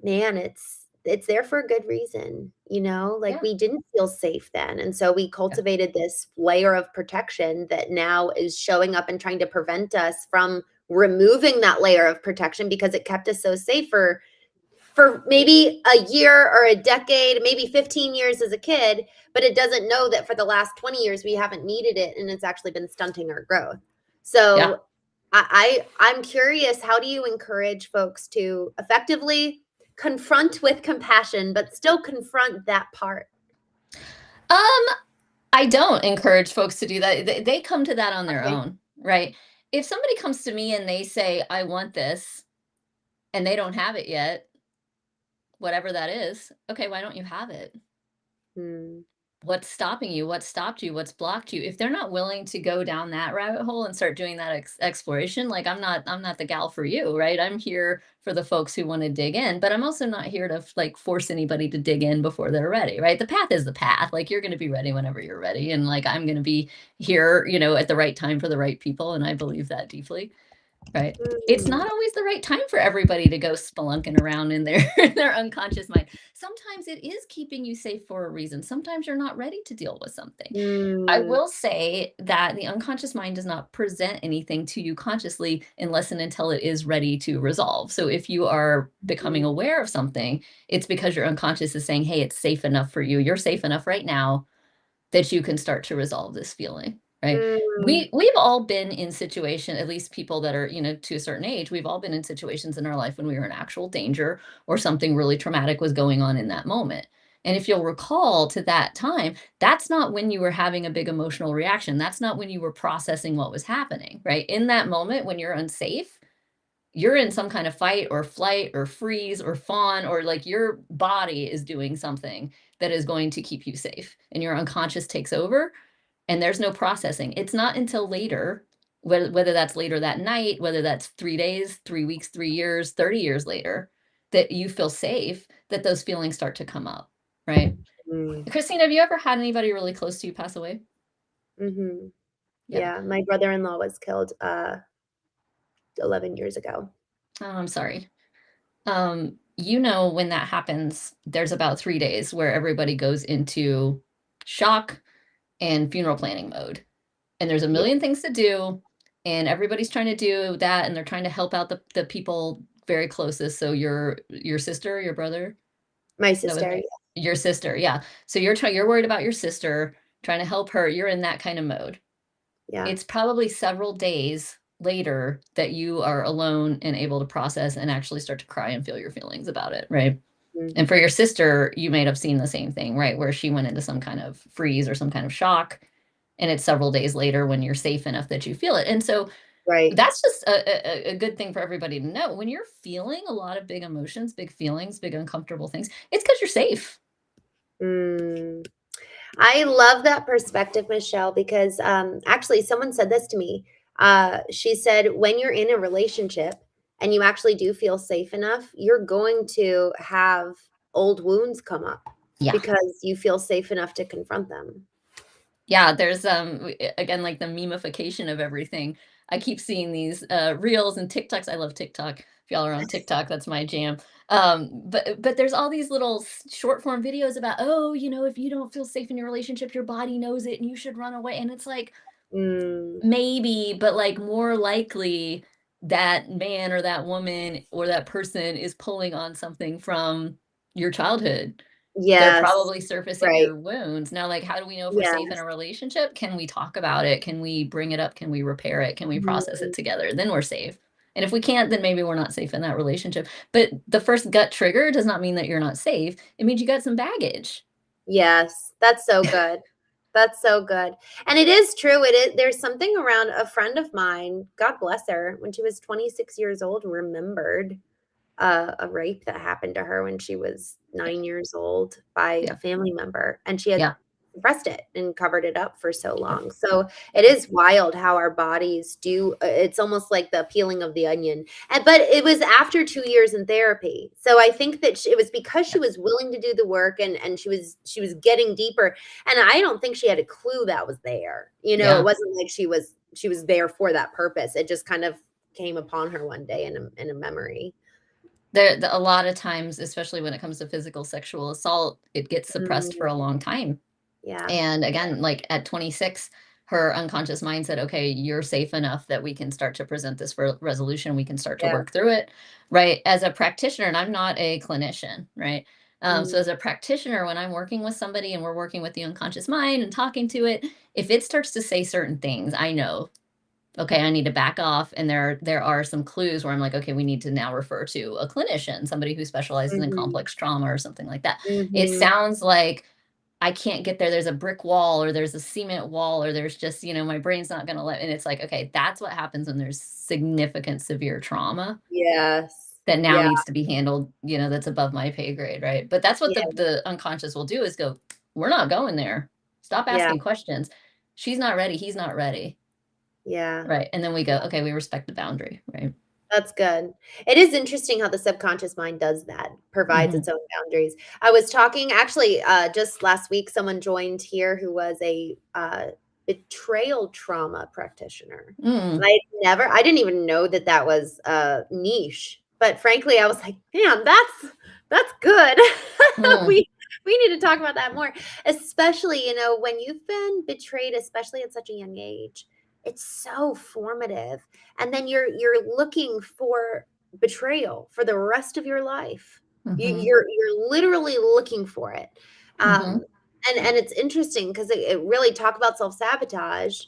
man, it's there for a good reason, like Yeah, we didn't feel safe then. And so we yeah, cultivated this layer of protection that now is showing up and trying to prevent us from removing that layer of protection because it kept us so safe for maybe a year or a decade, maybe 15 years as a kid, but it doesn't know that for the last 20 years we haven't needed it and it's actually been stunting our growth. yeah. So I'm curious, how do you encourage folks to effectively confront with compassion, but still confront that part? Um, I don't encourage folks to do that. They come to that on their Okay. own, right? If somebody comes to me and they say, "I want this," and they don't have it yet, whatever that is, okay, why don't you have it? Hmm. What's stopping you? What stopped you? What's blocked you? If they're not willing to go down that rabbit hole and start doing that exploration, like, I'm not the gal for you, right? I'm here for the folks who want to dig in, but I'm also not here to, like, force anybody to dig in before they're ready, right? The path is the path. Like, you're going to be ready whenever you're ready, and, like, I'm going to be here, at the right time for the right people, and I believe that deeply. right? It's Mm, not always the right time for everybody to go spelunking around in their in their unconscious mind. Sometimes it is keeping you safe for a reason. Sometimes you're not ready to deal with something. I mm, will say that the unconscious mind does not present anything to you consciously unless and until it is ready to resolve. So if you are becoming mm, aware of something, it's because your unconscious is saying, hey, it's safe enough for you. You're safe enough right now that you can start to resolve this feeling, right? mm, We've all been in situation, at least people that are, to a certain age, we've all been in situations in our life when we were in actual danger or something really traumatic was going on in that moment. And if you'll recall to that time, that's not when you were having a big emotional reaction. That's not when you were processing what was happening, right? In that moment when you're unsafe, you're in some kind of fight or flight or freeze or fawn, or like your body is doing something that is going to keep you safe and your unconscious takes over and there's no processing. It's not until later, whether that's later that night, whether that's 3 days, 3 weeks, 3 years, 30 years later, that you feel safe, that those feelings start to come up, right? mm, Christine, have you ever had anybody really close to you pass away? mhm. Yeah. Yeah, my brother-in-law was killed, 11 years ago. Oh, I'm sorry. When that happens, there's about 3 days where everybody goes into shock and funeral planning mode. And there's a Yeah, million things to do, and everybody's trying to do that, and they're trying to help out the people very closest. So your sister, your brother, my that was sister, your sister, yeah. So you're worried about your sister, trying to help her. You're in that kind of mode. yeah, It's probably several days later that you are alone and able to process and actually start to cry and feel your feelings about it, right? mm, And for your sister, you might have seen the same thing, right? Where she went into some kind of freeze or some kind of shock. And it's several days later when you're safe enough that you feel it. And so right. that's just a good thing for everybody to know. When you're feeling a lot of big emotions, big feelings, big uncomfortable things, it's because you're safe. Mm. I love that perspective, Michelle, because actually, someone said this to me. She said, when you're in a relationship and you actually do feel safe enough, you're going to have old wounds come up Yeah. because you feel safe enough to confront them. Yeah, there's again like the memification of everything. I keep seeing these reels and TikToks. I love TikTok. If y'all are on TikTok, that's my jam. But there's all these little short form videos about, oh, if you don't feel safe in your relationship, your body knows it and you should run away. And it's like, Mm, maybe, but like more likely that man or that woman or that person is pulling on something from your childhood. They're yes, probably surfacing right. your wounds. Now, like, how do we know if we're safe in Yes. a relationship? Can we talk about it? Can we bring it up? Can we repair it? Can we process it Mm, together? Then we're safe. And if we can't, then maybe we're not safe in that relationship. But the first gut trigger does not mean that you're not safe. It means you got some baggage. yes, that's so good. That's so good. And it is true. It is there's something around a friend of mine, God bless her, when she was 26 years old, remembered a rape that happened to her when she was Yeah. 9 years old by Yeah. a family member, and she had Yeah. suppressed it and covered it up for so Yep. long. So it is wild how our bodies do. It's almost like the peeling of the onion. And but it was after 2 years in therapy. So I think that it was because she Yeah. was willing to do the work and she was getting deeper. And I don't think she had a clue that was there. It Yeah. wasn't like she was there for that purpose. It just kind of came upon her one day in a memory. A lot of times, especially when it comes to physical sexual assault, it gets suppressed for Mm, a long time. yeah, And again, like at 26, her unconscious mind said, okay, you're safe enough that we can start to present this for resolution. We can start to yeah, work through it. Right. As a practitioner, and I'm not a clinician, right? So mm, as a practitioner, when I'm working with somebody and we're working with the unconscious mind and talking to it, if it starts to say certain things, I know, okay, I need to back off. And there are some clues where I'm like, okay, we need to now refer to a clinician, somebody who specializes in mhm, complex trauma or something like that. It mhm, sounds like I can't get there. There's a brick wall or there's a cement wall or there's just, my brain's not going to let. And it's like, okay, that's what happens when there's significant severe trauma yes, that now yeah, needs to be handled, that's above my pay grade. Right. But that's what yeah, the unconscious will do is go, we're not going there. Stop yeah, asking questions. She's not ready. He's not ready. yeah. Right. And then we go, okay, we respect the boundary. Right. That's good. It is interesting how the subconscious mind does that, provides Hmm. its own boundaries. I was talking actually, just last week, someone joined here who was a, betrayal trauma practitioner. And Mm, I didn't even know that that was a niche. But frankly, I was like, man, that's good. mm, We need to talk about that more, especially, when you've been betrayed, especially at such a young age. It's so formative. And then you're looking for betrayal for the rest of your life. mhm, You're literally looking for it. mhm. Um, and it's interesting because it really talk about self-sabotage,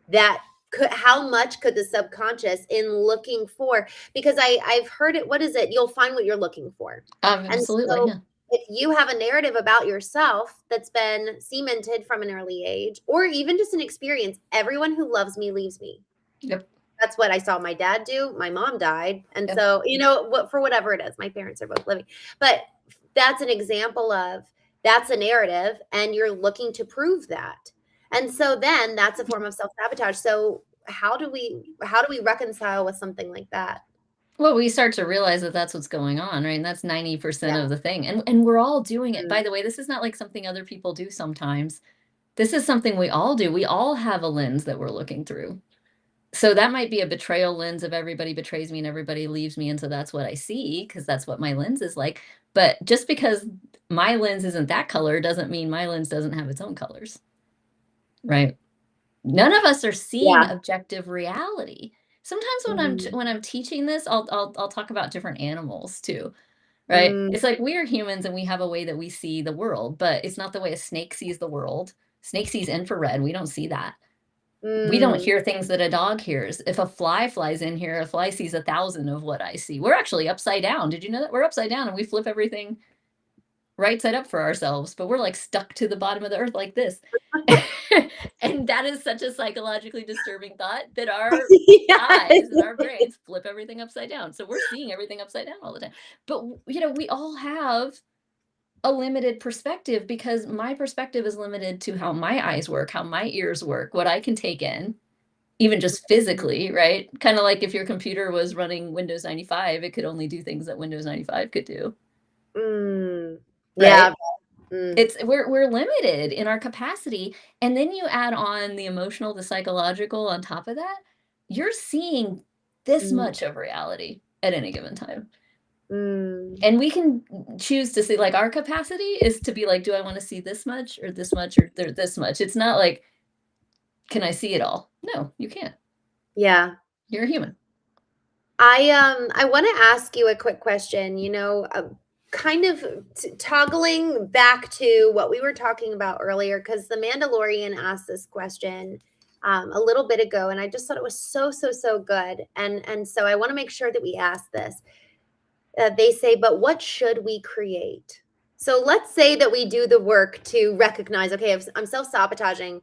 that how much could the subconscious in looking for, because I've heard it, what is it, you'll find what you're looking for. And Absolutely, so yeah. if you have a narrative about yourself that's been cemented from an early age, or even just an experience, everyone who loves me leaves me. Yep, That's what I saw my dad do. My mom died. And yep. so, what, for whatever it is, my parents are both living. But that's an example of, that's a narrative and you're looking to prove that. And so then that's a form of self-sabotage. So how do we reconcile with something like that? Well, we start to realize that that's what's going on, right? And that's 90% Yeah. of the thing. And we're all doing it. Mm, By the way, this is not like something other people do sometimes. This is something we all do. We all have a lens that we're looking through. So that might be a betrayal lens of everybody betrays me and everybody leaves me, and so that's what I see because that's what my lens is like. But just because my lens isn't that color doesn't mean my lens doesn't have its own colors, right? None of us are seeing yeah. objective reality. Sometimes Mhm. when I'm teaching this, I'll talk about different animals too, right? Mm, It's like we are humans and we have a way that we see the world, but it's not the way a snake sees the world. Snake sees infrared. We don't see that. We don't mm. hear things that a dog hears. If a fly flies in here, a fly sees 1,000 of what I see. We're actually upside down. Did you know that we're upside down and we flip everything right side up for ourselves, but we're like stuck to the bottom of the earth like this. And that is such a psychologically disturbing thought that our eyes and our Yes. brains flip everything upside down. So we're seeing everything upside down all the time. But we all have a limited perspective because my perspective is limited to how my eyes work, how my ears work, what I can take in, even just physically, right? Kind of like if your computer was running Windows 95, it could only do things that Windows 95 could do, Mm. Yeah. right? Mm, It's we're limited in our capacity, and then you add on the emotional, the psychological on top of that, you're seeing this mm, much of reality at any given time. mm. And we can choose to see like our capacity is to be like, do I want to see this much or this much or this much? It's not like, can I see it all? No, you can't. Yeah. You're a human. I want to ask you a quick question, kind of toggling back to what we were talking about earlier, because The Mandalorian asked this question a little bit ago, and I just thought it was so, so, so good. And so I want to make sure that we ask this. They say, but what should we create? So let's say that we do the work to recognize, okay, if I'm self-sabotaging.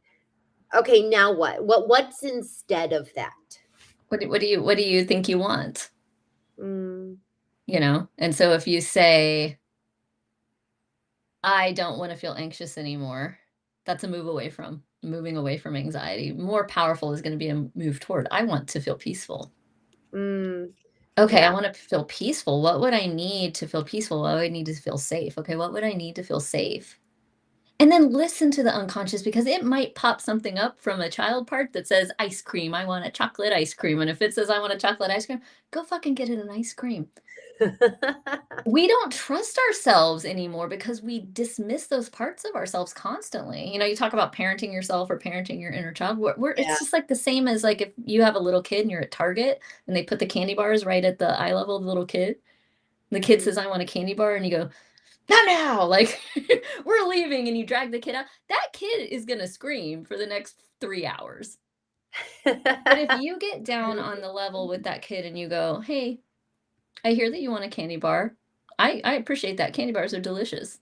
Okay, now what? What's instead of that? What do you think you want? Mm, You know? And so if you say, I don't want to feel anxious anymore, that's a moving away from anxiety. More powerful is going to be a move toward, I want to feel peaceful. mm, Okay, I yeah. want to feel peaceful. What would I need to feel peaceful? What would I need to feel safe? Okay, what would I need to feel safe? And then listen to the unconscious because it might pop something up from a child part that says ice cream. I want a chocolate ice cream. And if it says I want a chocolate ice cream, go fucking get it an ice cream. We don't trust ourselves anymore because we dismiss those parts of ourselves constantly. You talk about parenting yourself or parenting your inner child. It's Yeah. just like the same as like if you have a little kid and you're at Target and they put the candy bars right at the eye level of the little kid. And the kid Mhm. says, I want a candy bar. And you go, not now. Like, we're leaving. And you drag the kid out. That kid is going to scream for the next 3 hours. But if you get down on the level with that kid and you go, hey, I hear that you want a candy bar. I appreciate that. Candy bars are delicious.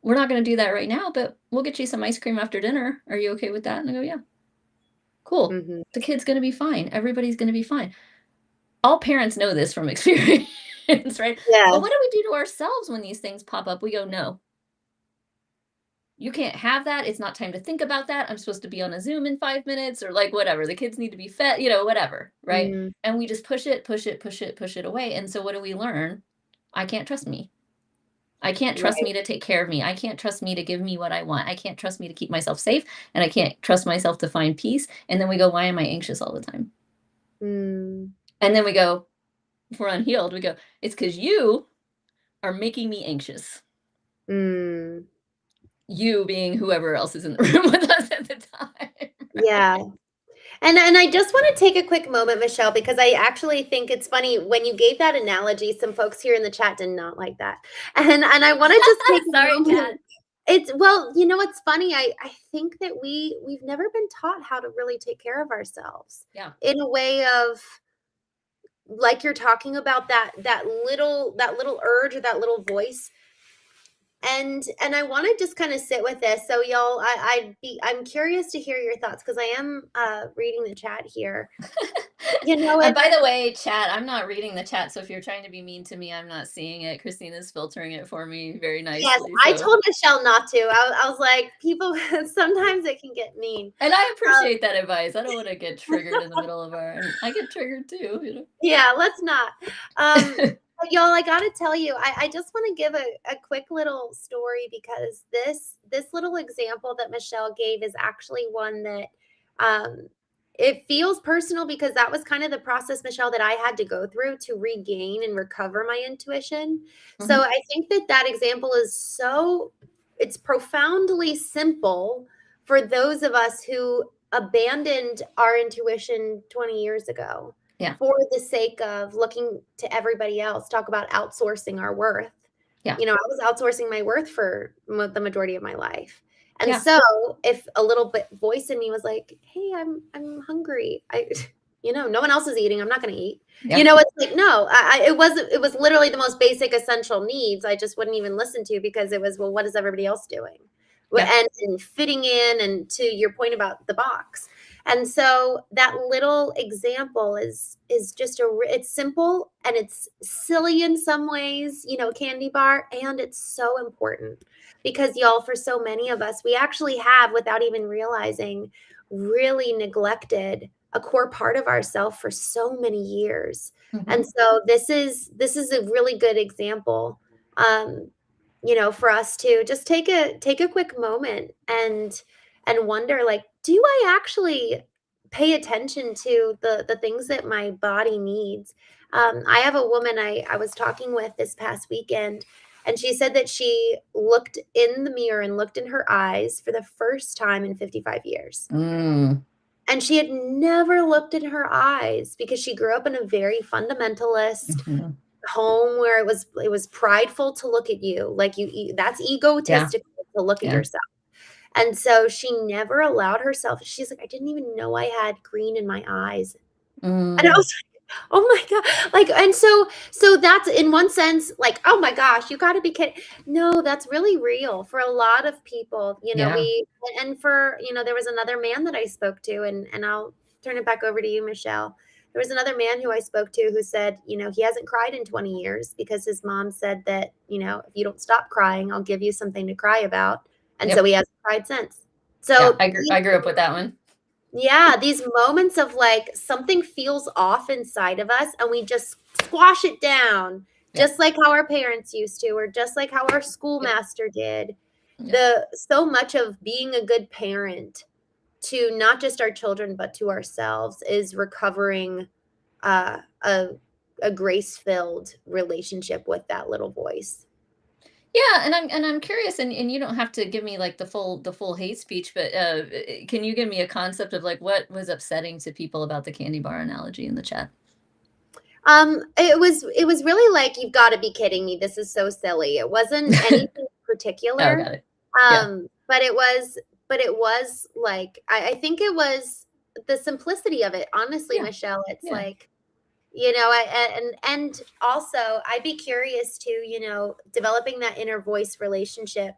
We're not going to do that right now, but we'll get you some ice cream after dinner. Are you okay with that? And I go, yeah, cool. Mhm. The kid's going to be fine. Everybody's going to be fine. All parents know this from experience, right? But Yeah. what do we do to ourselves when these things pop up? We go, no, you can't have that. It's not time to think about that. I'm supposed to be on a Zoom in 5 minutes or like whatever. The kids need to be fed, whatever. Right. Mm, And we just push it, push it, push it, push it away. And so what do we learn? I can't trust me. I can't trust Right. me to take care of me. I can't trust me to give me what I want. I can't trust me to keep myself safe. And I can't trust myself to find peace. And then we go, why am I anxious all the time? Mm, And then we go, if we're unhealed, we go, it's because you are making me anxious. mm. You being whoever else is in the room with us at the time. Yeah. And I just want to take a quick moment, Michelle, because I actually think it's funny when you gave that analogy, some folks here in the chat did not like that. And I want to just take a Sorry, moment. Kat. It's well, you know what's funny? I think that we've never been taught how to really take care of ourselves Yeah. in a way of like you're talking about that little urge or that little voice. And I want to just kind of sit with this. So y'all, I'm curious to hear your thoughts because I am reading the chat here. You know, And it's by the way, chat, I'm not reading the chat. So if you're trying to be mean to me, I'm not seeing it. Christine is filtering it for me very yes, nicely. I So, told Michelle not to. I was like, people sometimes it can get mean. and I Um, appreciate that advice. I don't want to get triggered in the middle of our, and I get triggered too, you know? yeah, let's not. But y'all, I gotta tell you, I just want to give a quick little story because this little example that Michelle gave is actually one that um it feels personal because that was kind of the process, Michelle, that I had to go through to regain and recover my intuition. So Mhm. I think that that example is so it's profoundly simple for those of us who abandoned our intuition 20 years ago Yeah. for the sake of looking to everybody else, talk about outsourcing our worth. Yeah. You know, I was outsourcing my worth for the majority of my life. And Yeah. so if a little bit voice in me was like, "Hey, I'm hungry. I you know, no one else is eating. I'm not going to eat." You Yeah. know, it's like, no, it was literally the most basic essential needs. I just wouldn't even listen to because it was, well, what is everybody else doing? Yeah. And fitting in and to your point about the box. And so that little example is just it's simple and it's silly in some ways, you know, candy bar, and it's so important because y'all, for so many of us, we actually have, without even realizing, really neglected a core part of ourself for so many years. And Mhm. so this is a really good example, um, you know, for us to just take a quick moment and wonder, like, do I actually pay attention to the things that my body needs? I have a woman I was talking with this past weekend, and she said that she looked in the mirror and looked in her eyes for the first time in 55 years. Mm. And she had never looked in her eyes because she grew up in a very fundamentalist Mhm. home where it was prideful to look at you, like that's Yeah. egotistical to look at Yeah. yourself. And so she never allowed herself. She's like, I didn't even know I had green in my eyes. And I Mm. was like, oh my God. Like, and so that's in one sense, like, oh my gosh, you gotta be kidding. No, that's really real for a lot of people. You know, Yeah. and for, you know, there was another man that I spoke to, and I'll turn it back over to you, Michelle. There was another man who I spoke to who said, you know, he hasn't cried in 20 years because his mom said that, you know, if you don't stop crying, I'll give you something to cry about. And so Yep. he hasn't cried since. Yeah. So I grew up with that one. yeah, these moments of like something feels off inside of us and we just squash it down, Yeah. just like how our parents used to, or just like how our Yep. schoolmaster did. Yep. The so much of being a good parent to not just our children but to ourselves is recovering uh, a a grace-filled relationship with that little voice. Yeah, and I'm curious, and you don't have to give me like the full hate speech, but can you give me a concept of like what was upsetting to people about the candy bar analogy in the chat? It was really like, "You've gotta be kidding me, this is so silly." It wasn't anything Oh, particular, got it. Yeah. but it was like I think it was the simplicity of it, honestly, Yeah. Michelle, it's Yeah. like, you know, and also, I'd be curious too, you know, developing that inner voice relationship,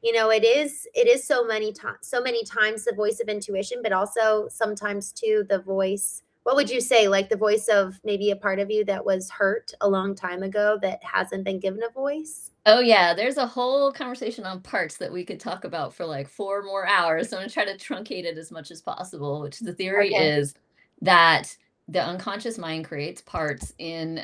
you know, it is so many times the voice of intuition, but also sometimes too the voice, what would you say, like the voice of maybe a part of you that was hurt a long time ago that hasn't been given a voice? Oh yeah, there's a whole conversation on parts that we could talk about for like 4 more hours. So I'm gonna try to truncate it as much as possible, which the theory Okay. is that the unconscious mind creates parts in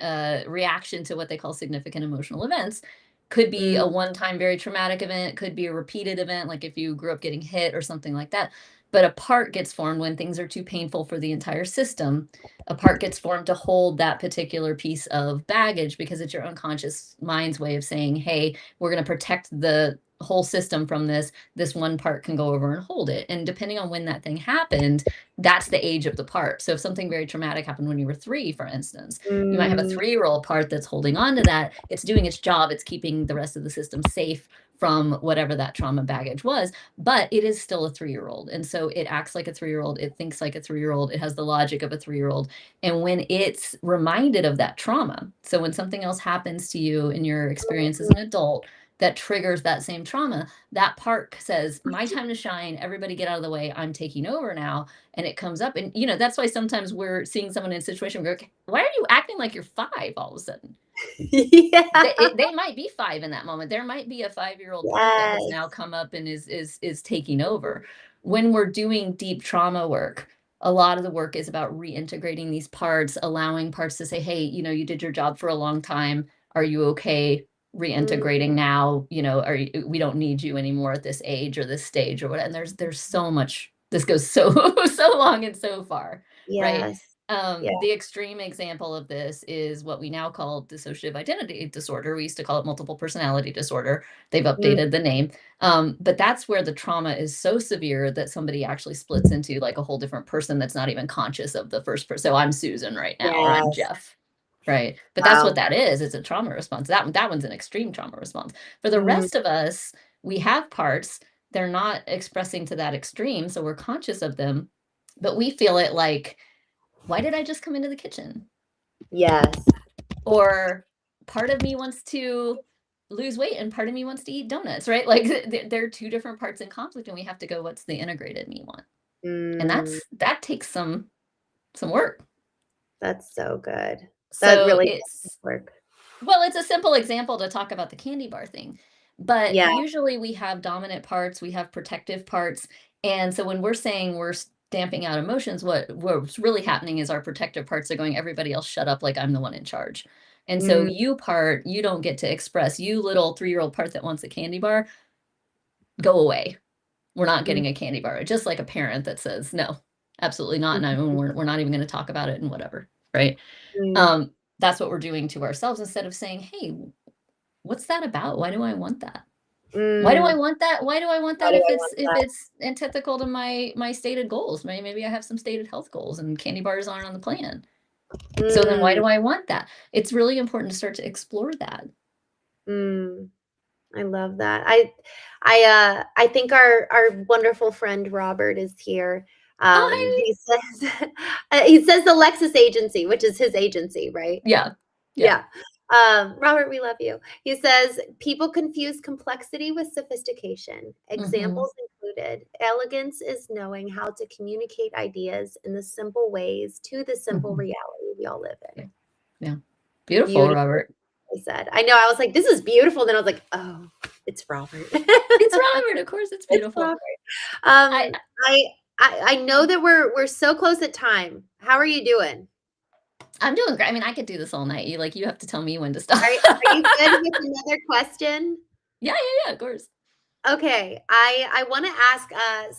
reaction to what they call significant emotional events. Could be a Mm, one-time very traumatic event, could be a repeated event, like if you grew up getting hit or something like that. But a part gets formed when things are too painful for the entire system. A part gets formed to hold that particular piece of baggage because it's your unconscious mind's way of saying, hey, we're going to protect the whole system from this. This one part can go over and hold it. And depending on when that thing happened, that's the age of the part. So if something very traumatic happened when you were 3, for instance, you might have a mm, 3-year-old part that's holding on to that. It's doing its job. It's keeping the rest of the system safe from whatever that trauma baggage was, but it is still a 3-year-old. And so it acts like a 3-year-old. It thinks like a 3-year-old. It has the logic of a 3-year-old. And when it's reminded of that trauma, so when something else happens to you in your experience as an adult that triggers that same trauma, that part says, my time to shine, everybody get out of the way, I'm taking over now. And it comes up, and that's why sometimes we're seeing someone in a situation where, okay, why are you acting like you're 5 all of a sudden? yeah. They might be 5 in that moment. There might be a 5-year-old part that has now Yes. come up and is taking over. When we're doing deep trauma work, a lot of the work is about reintegrating these parts, allowing parts to say, hey, you did your job for a long time. Are you okay Mm, reintegrating now? We don't need you anymore at this age or this stage or whatever. And there's so much. This goes so so long and so far, right? yes. Yeah. The extreme example of this is what we now call dissociative identity disorder. We used to call it multiple personality disorder. They've Mm, updated the name. But that's where the trauma is so severe that somebody actually splits into like a whole different person that's not even conscious of the first person. So I'm Susan right now, or I'm yes. Jeff. Right. But that's what Wow. that is. It's a trauma response. That one's an extreme trauma response. For the Mm, rest of us, we have parts. They're not expressing to that extreme. So we're conscious of them, but we feel it like, why did I just come into the kitchen? yes. Or part of me wants to lose weight and part of me wants to eat donuts, right? Like there are two different parts in conflict and we have to go, what's the integrated me want? And Mm, that takes some work. that's so good. That So really does it's work. Well, it's a simple example to talk about the candy bar thing, but Yeah. usually we have dominant parts, we have protective parts, and so when we're saying we're stamping out emotions, what's really happening is our protective parts are going, everybody else shut up, like I'm the one in charge. And so Mm, you don't get to express, you little 3-year-old part that wants a candy bar, go away. We're not mm, getting a candy bar. Just like a parent that says, no, absolutely not. And we're not even going to talk about it and whatever. Right. mm, That's what we're doing to ourselves instead of saying, hey, what's that about? Why do I want that? Why do I mm. want that? Why do I want Why that do if I it's want if that? it's antithetical to my stated goals? Maybe I have some stated health goals and candy bars aren't on the plan. So then why Mm, do I want that? It's really important to start to explore that. mm. I love that. I think our wonderful friend Robert is here. Oh, hey. He says he says the Lexus agency, which is his agency, right? Yeah. Yeah. Yeah. Robert, we love you. He says people confuse complexity with sophistication. Hmm. Examples included elegance is knowing how to communicate ideas in the simple ways to the simple Hmm. reality we all live Yeah. in. Yeah. Beautiful, Beautiful, Robert. I said. I know. I was like, this is beautiful. Then I was like, oh, it's Robert. It's Robert. Of course, it's It's beautiful. Robert. Um, I I I know that we're so close at time. How are you doing? I'm doing great. I mean, I could do this all night. You have to tell me when to stop. Are you good with another question? Yeah, yeah, yeah, of course. Okay, I want to ask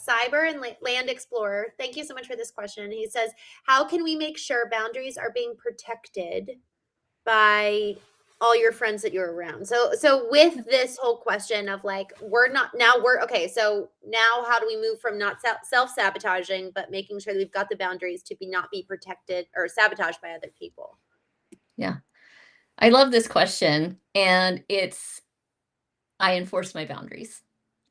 Cyber and Land Explorer. Thank you so much for this question. He says, "How can we make sure boundaries are being protected by all your friends that you're around?" So with this whole question of like we're not now we're okay, so now how do we move from not self-sabotaging but making sure that we've got the boundaries to not be protected or sabotaged by other people? Yeah. I love this question. And I enforce my boundaries,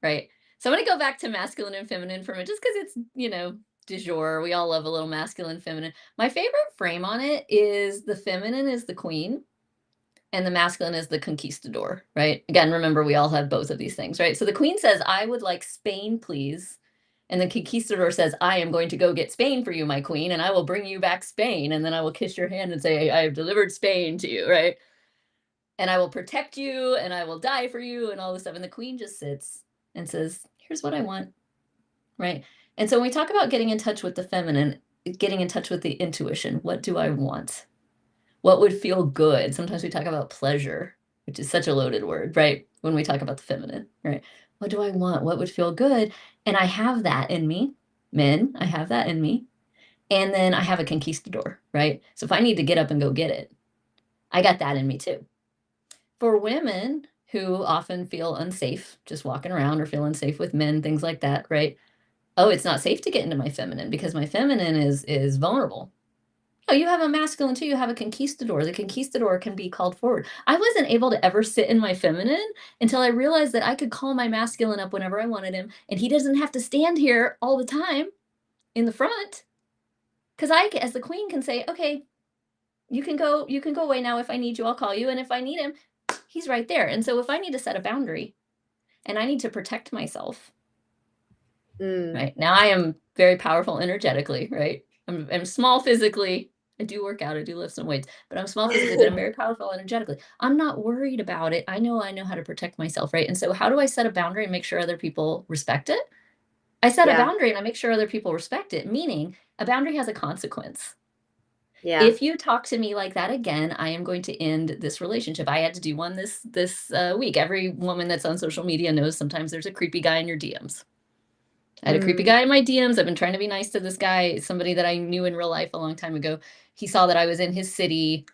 right? So I'm going to go back to masculine and feminine for a minute, just because it's, du jour. We all love a little masculine, feminine. My favorite frame on it is the feminine is the queen and the masculine is the conquistador, right? Again, remember, we all have both of these things, right? So the queen says, I would like Spain, please. And the conquistador says, I am going to go get Spain for you, my queen, and I will bring you back Spain. And then I will kiss your hand and say, I have delivered Spain to you, right? And I will protect you and I will die for you and all this stuff. And the queen just sits and says, here's what I want. Right. And so when we talk about getting in touch with the feminine, getting in touch with the intuition, what do I want? What would feel good? Sometimes we talk about pleasure. which is such a loaded word, right? When we talk about the feminine, right? What do I want? What would feel good? And I have that in me. Men, I have that in me. And then I have a conquistador, right? So if I need to get up and go get it, I got that in me too. For women who often feel unsafe just walking around or feel unsafe with men, things like that, right? Oh, it's not safe to get into my feminine because my feminine is vulnerable. Oh, you have a masculine too. You have a conquistador. The conquistador can be called forward. I wasn't able to ever sit in my feminine until I realized that I could call my masculine up whenever I wanted him, and he doesn't have to stand here all the time in the front. Because I, as the queen, can say, okay, you can go away now. If I need you, I'll call you. And if I need him, he's right there. And so if I need to set a boundary and I need to protect myself, right now, I am very powerful energetically, right? I'm small physically. I do work out, I do lift some weights, but I'm small physically, but I'm very powerful energetically. I'm not worried about it. I know how to protect myself, right? And so how do I set a boundary and make sure other people respect it? I set a Yeah. boundary and I make sure other people respect it, meaning a boundary has a consequence. Yeah. If you talk to me like that again, I am going to end this relationship. I had to do one this week. Every woman that's on social media knows sometimes there's a creepy guy in your DMs. I had a creepy guy in my DMs. I've been trying to be nice to this guy, somebody that I knew in real life a long time ago. He saw that I was in his city.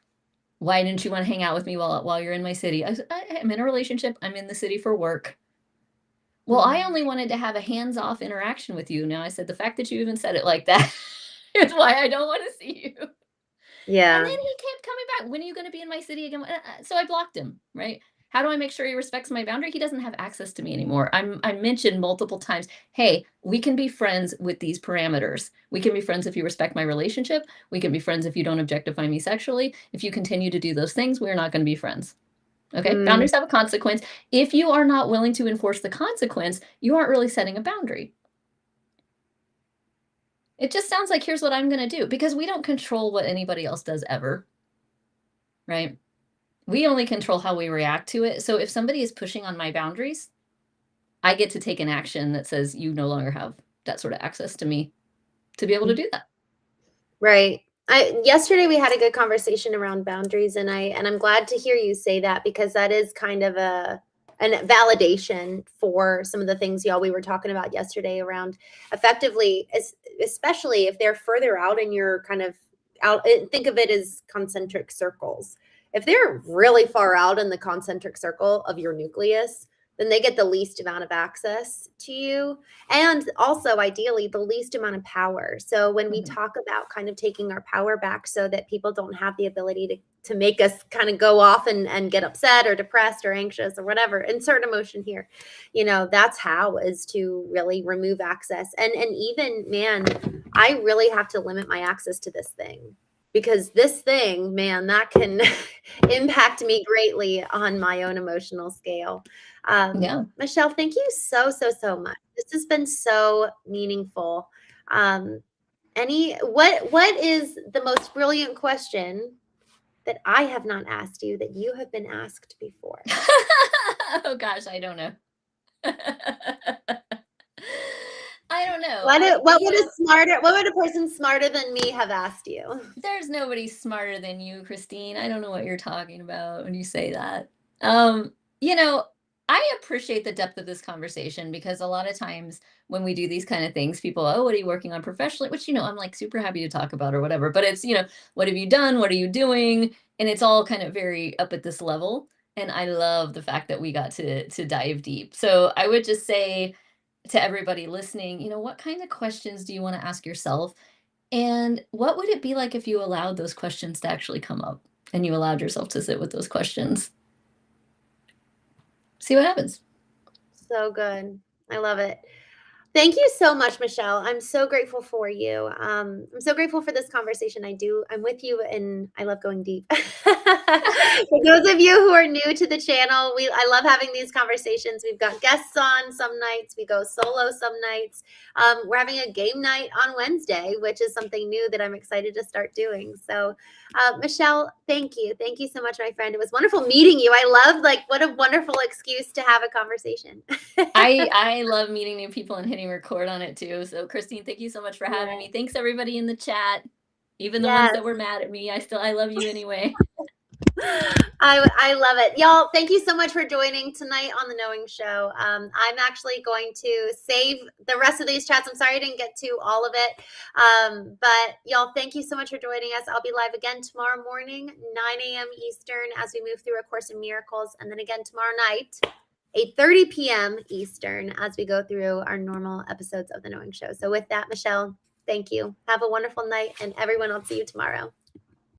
Why didn't you want to hang out with me while you're in my city? I said, I'm in a relationship. I'm in the city for work. Well, I only wanted to have a hands-off interaction with you. Now I said, the fact that you even said it like that is why I don't want to see you. And then Yeah. he kept coming back. When are you going to be in my city again? So I blocked him, right? How do I make sure he respects my boundary? He doesn't have access to me anymore. I mentioned multiple times, hey, we can be friends with these parameters. We can be friends if you respect my relationship. We can be friends if you don't objectify me sexually. If you continue to do those things, we're not going to be friends. Okay? Mm. Boundaries have a consequence. If you are not willing to enforce the consequence, you aren't really setting a boundary. It just sounds like here's what I'm going to do, because we don't control what anybody else does ever, right? We only control how we react to it. So if somebody is pushing on my boundaries, I get to take an action that says you no longer have that sort of access to me to be able to do that. Right. Yesterday we had a good conversation around boundaries, and I'm glad to hear you say that, because that is kind of an validation for some of the things y'all we were talking about yesterday around effectively, especially if they're further out in your kind of out, think of it as concentric circles. If they're really far out in the concentric circle of your nucleus, then they get the least amount of access to you, and also ideally the least amount of power. So when we talk about kind of taking our power back so that people don't have the ability to make us kind of go off and get upset or depressed or anxious or whatever, insert emotion here, that's how, is to really remove access. And even, man, I really have to limit my access to this thing, because this thing, man, that can impact me greatly on my own emotional scale. Yeah. Michelle, thank you so much. This has been so meaningful. What is the most brilliant question that I have not asked you that you have been asked before? Oh gosh, I don't know. I don't know. What would a person smarter than me have asked you? There's nobody smarter than you, Christine. I don't know what you're talking about when you say that. You know, I appreciate the depth of this conversation, because a lot of times when we do these kind of things, people, oh, what are you working on professionally? Which, I'm like super happy to talk about or whatever. But it's, what have you done? What are you doing? And it's all kind of very up at this level. And I love the fact that we got to dive deep. So I would just say to everybody listening, what kind of questions do you want to ask yourself? And what would it be like if you allowed those questions to actually come up and you allowed yourself to sit with those questions? See what happens. So good. I love it. Thank you so much, Michelle. I'm so grateful for you. I'm so grateful for this conversation. I'm with you, and I love going deep. For those of you who are new to the channel, I love having these conversations. We've got guests on some nights. We go solo some nights. We're having a game night on Wednesday, which is something new that I'm excited to start doing. So, Michelle, thank you. Thank you so much, my friend. It was wonderful meeting you. I love, what a wonderful excuse to have a conversation. I love meeting new people and hitting record on it too. So Christine, thank you so much for having Yeah. me. Thanks everybody in the chat. Even the ones Yes. that were mad at me. I love you anyway. I love it. Y'all, thank you so much for joining tonight on The Knowing Show. I'm actually going to save the rest of these chats. I'm sorry I didn't get to all of it. But y'all, thank you so much for joining us. I'll be live again tomorrow morning, 9 a.m. Eastern, as we move through A Course in Miracles. And then again tomorrow night, 8:30 p.m. Eastern, as we go through our normal episodes of The Knowing Show. So with that, Michelle, thank you. Have a wonderful night, and everyone, I'll see you tomorrow.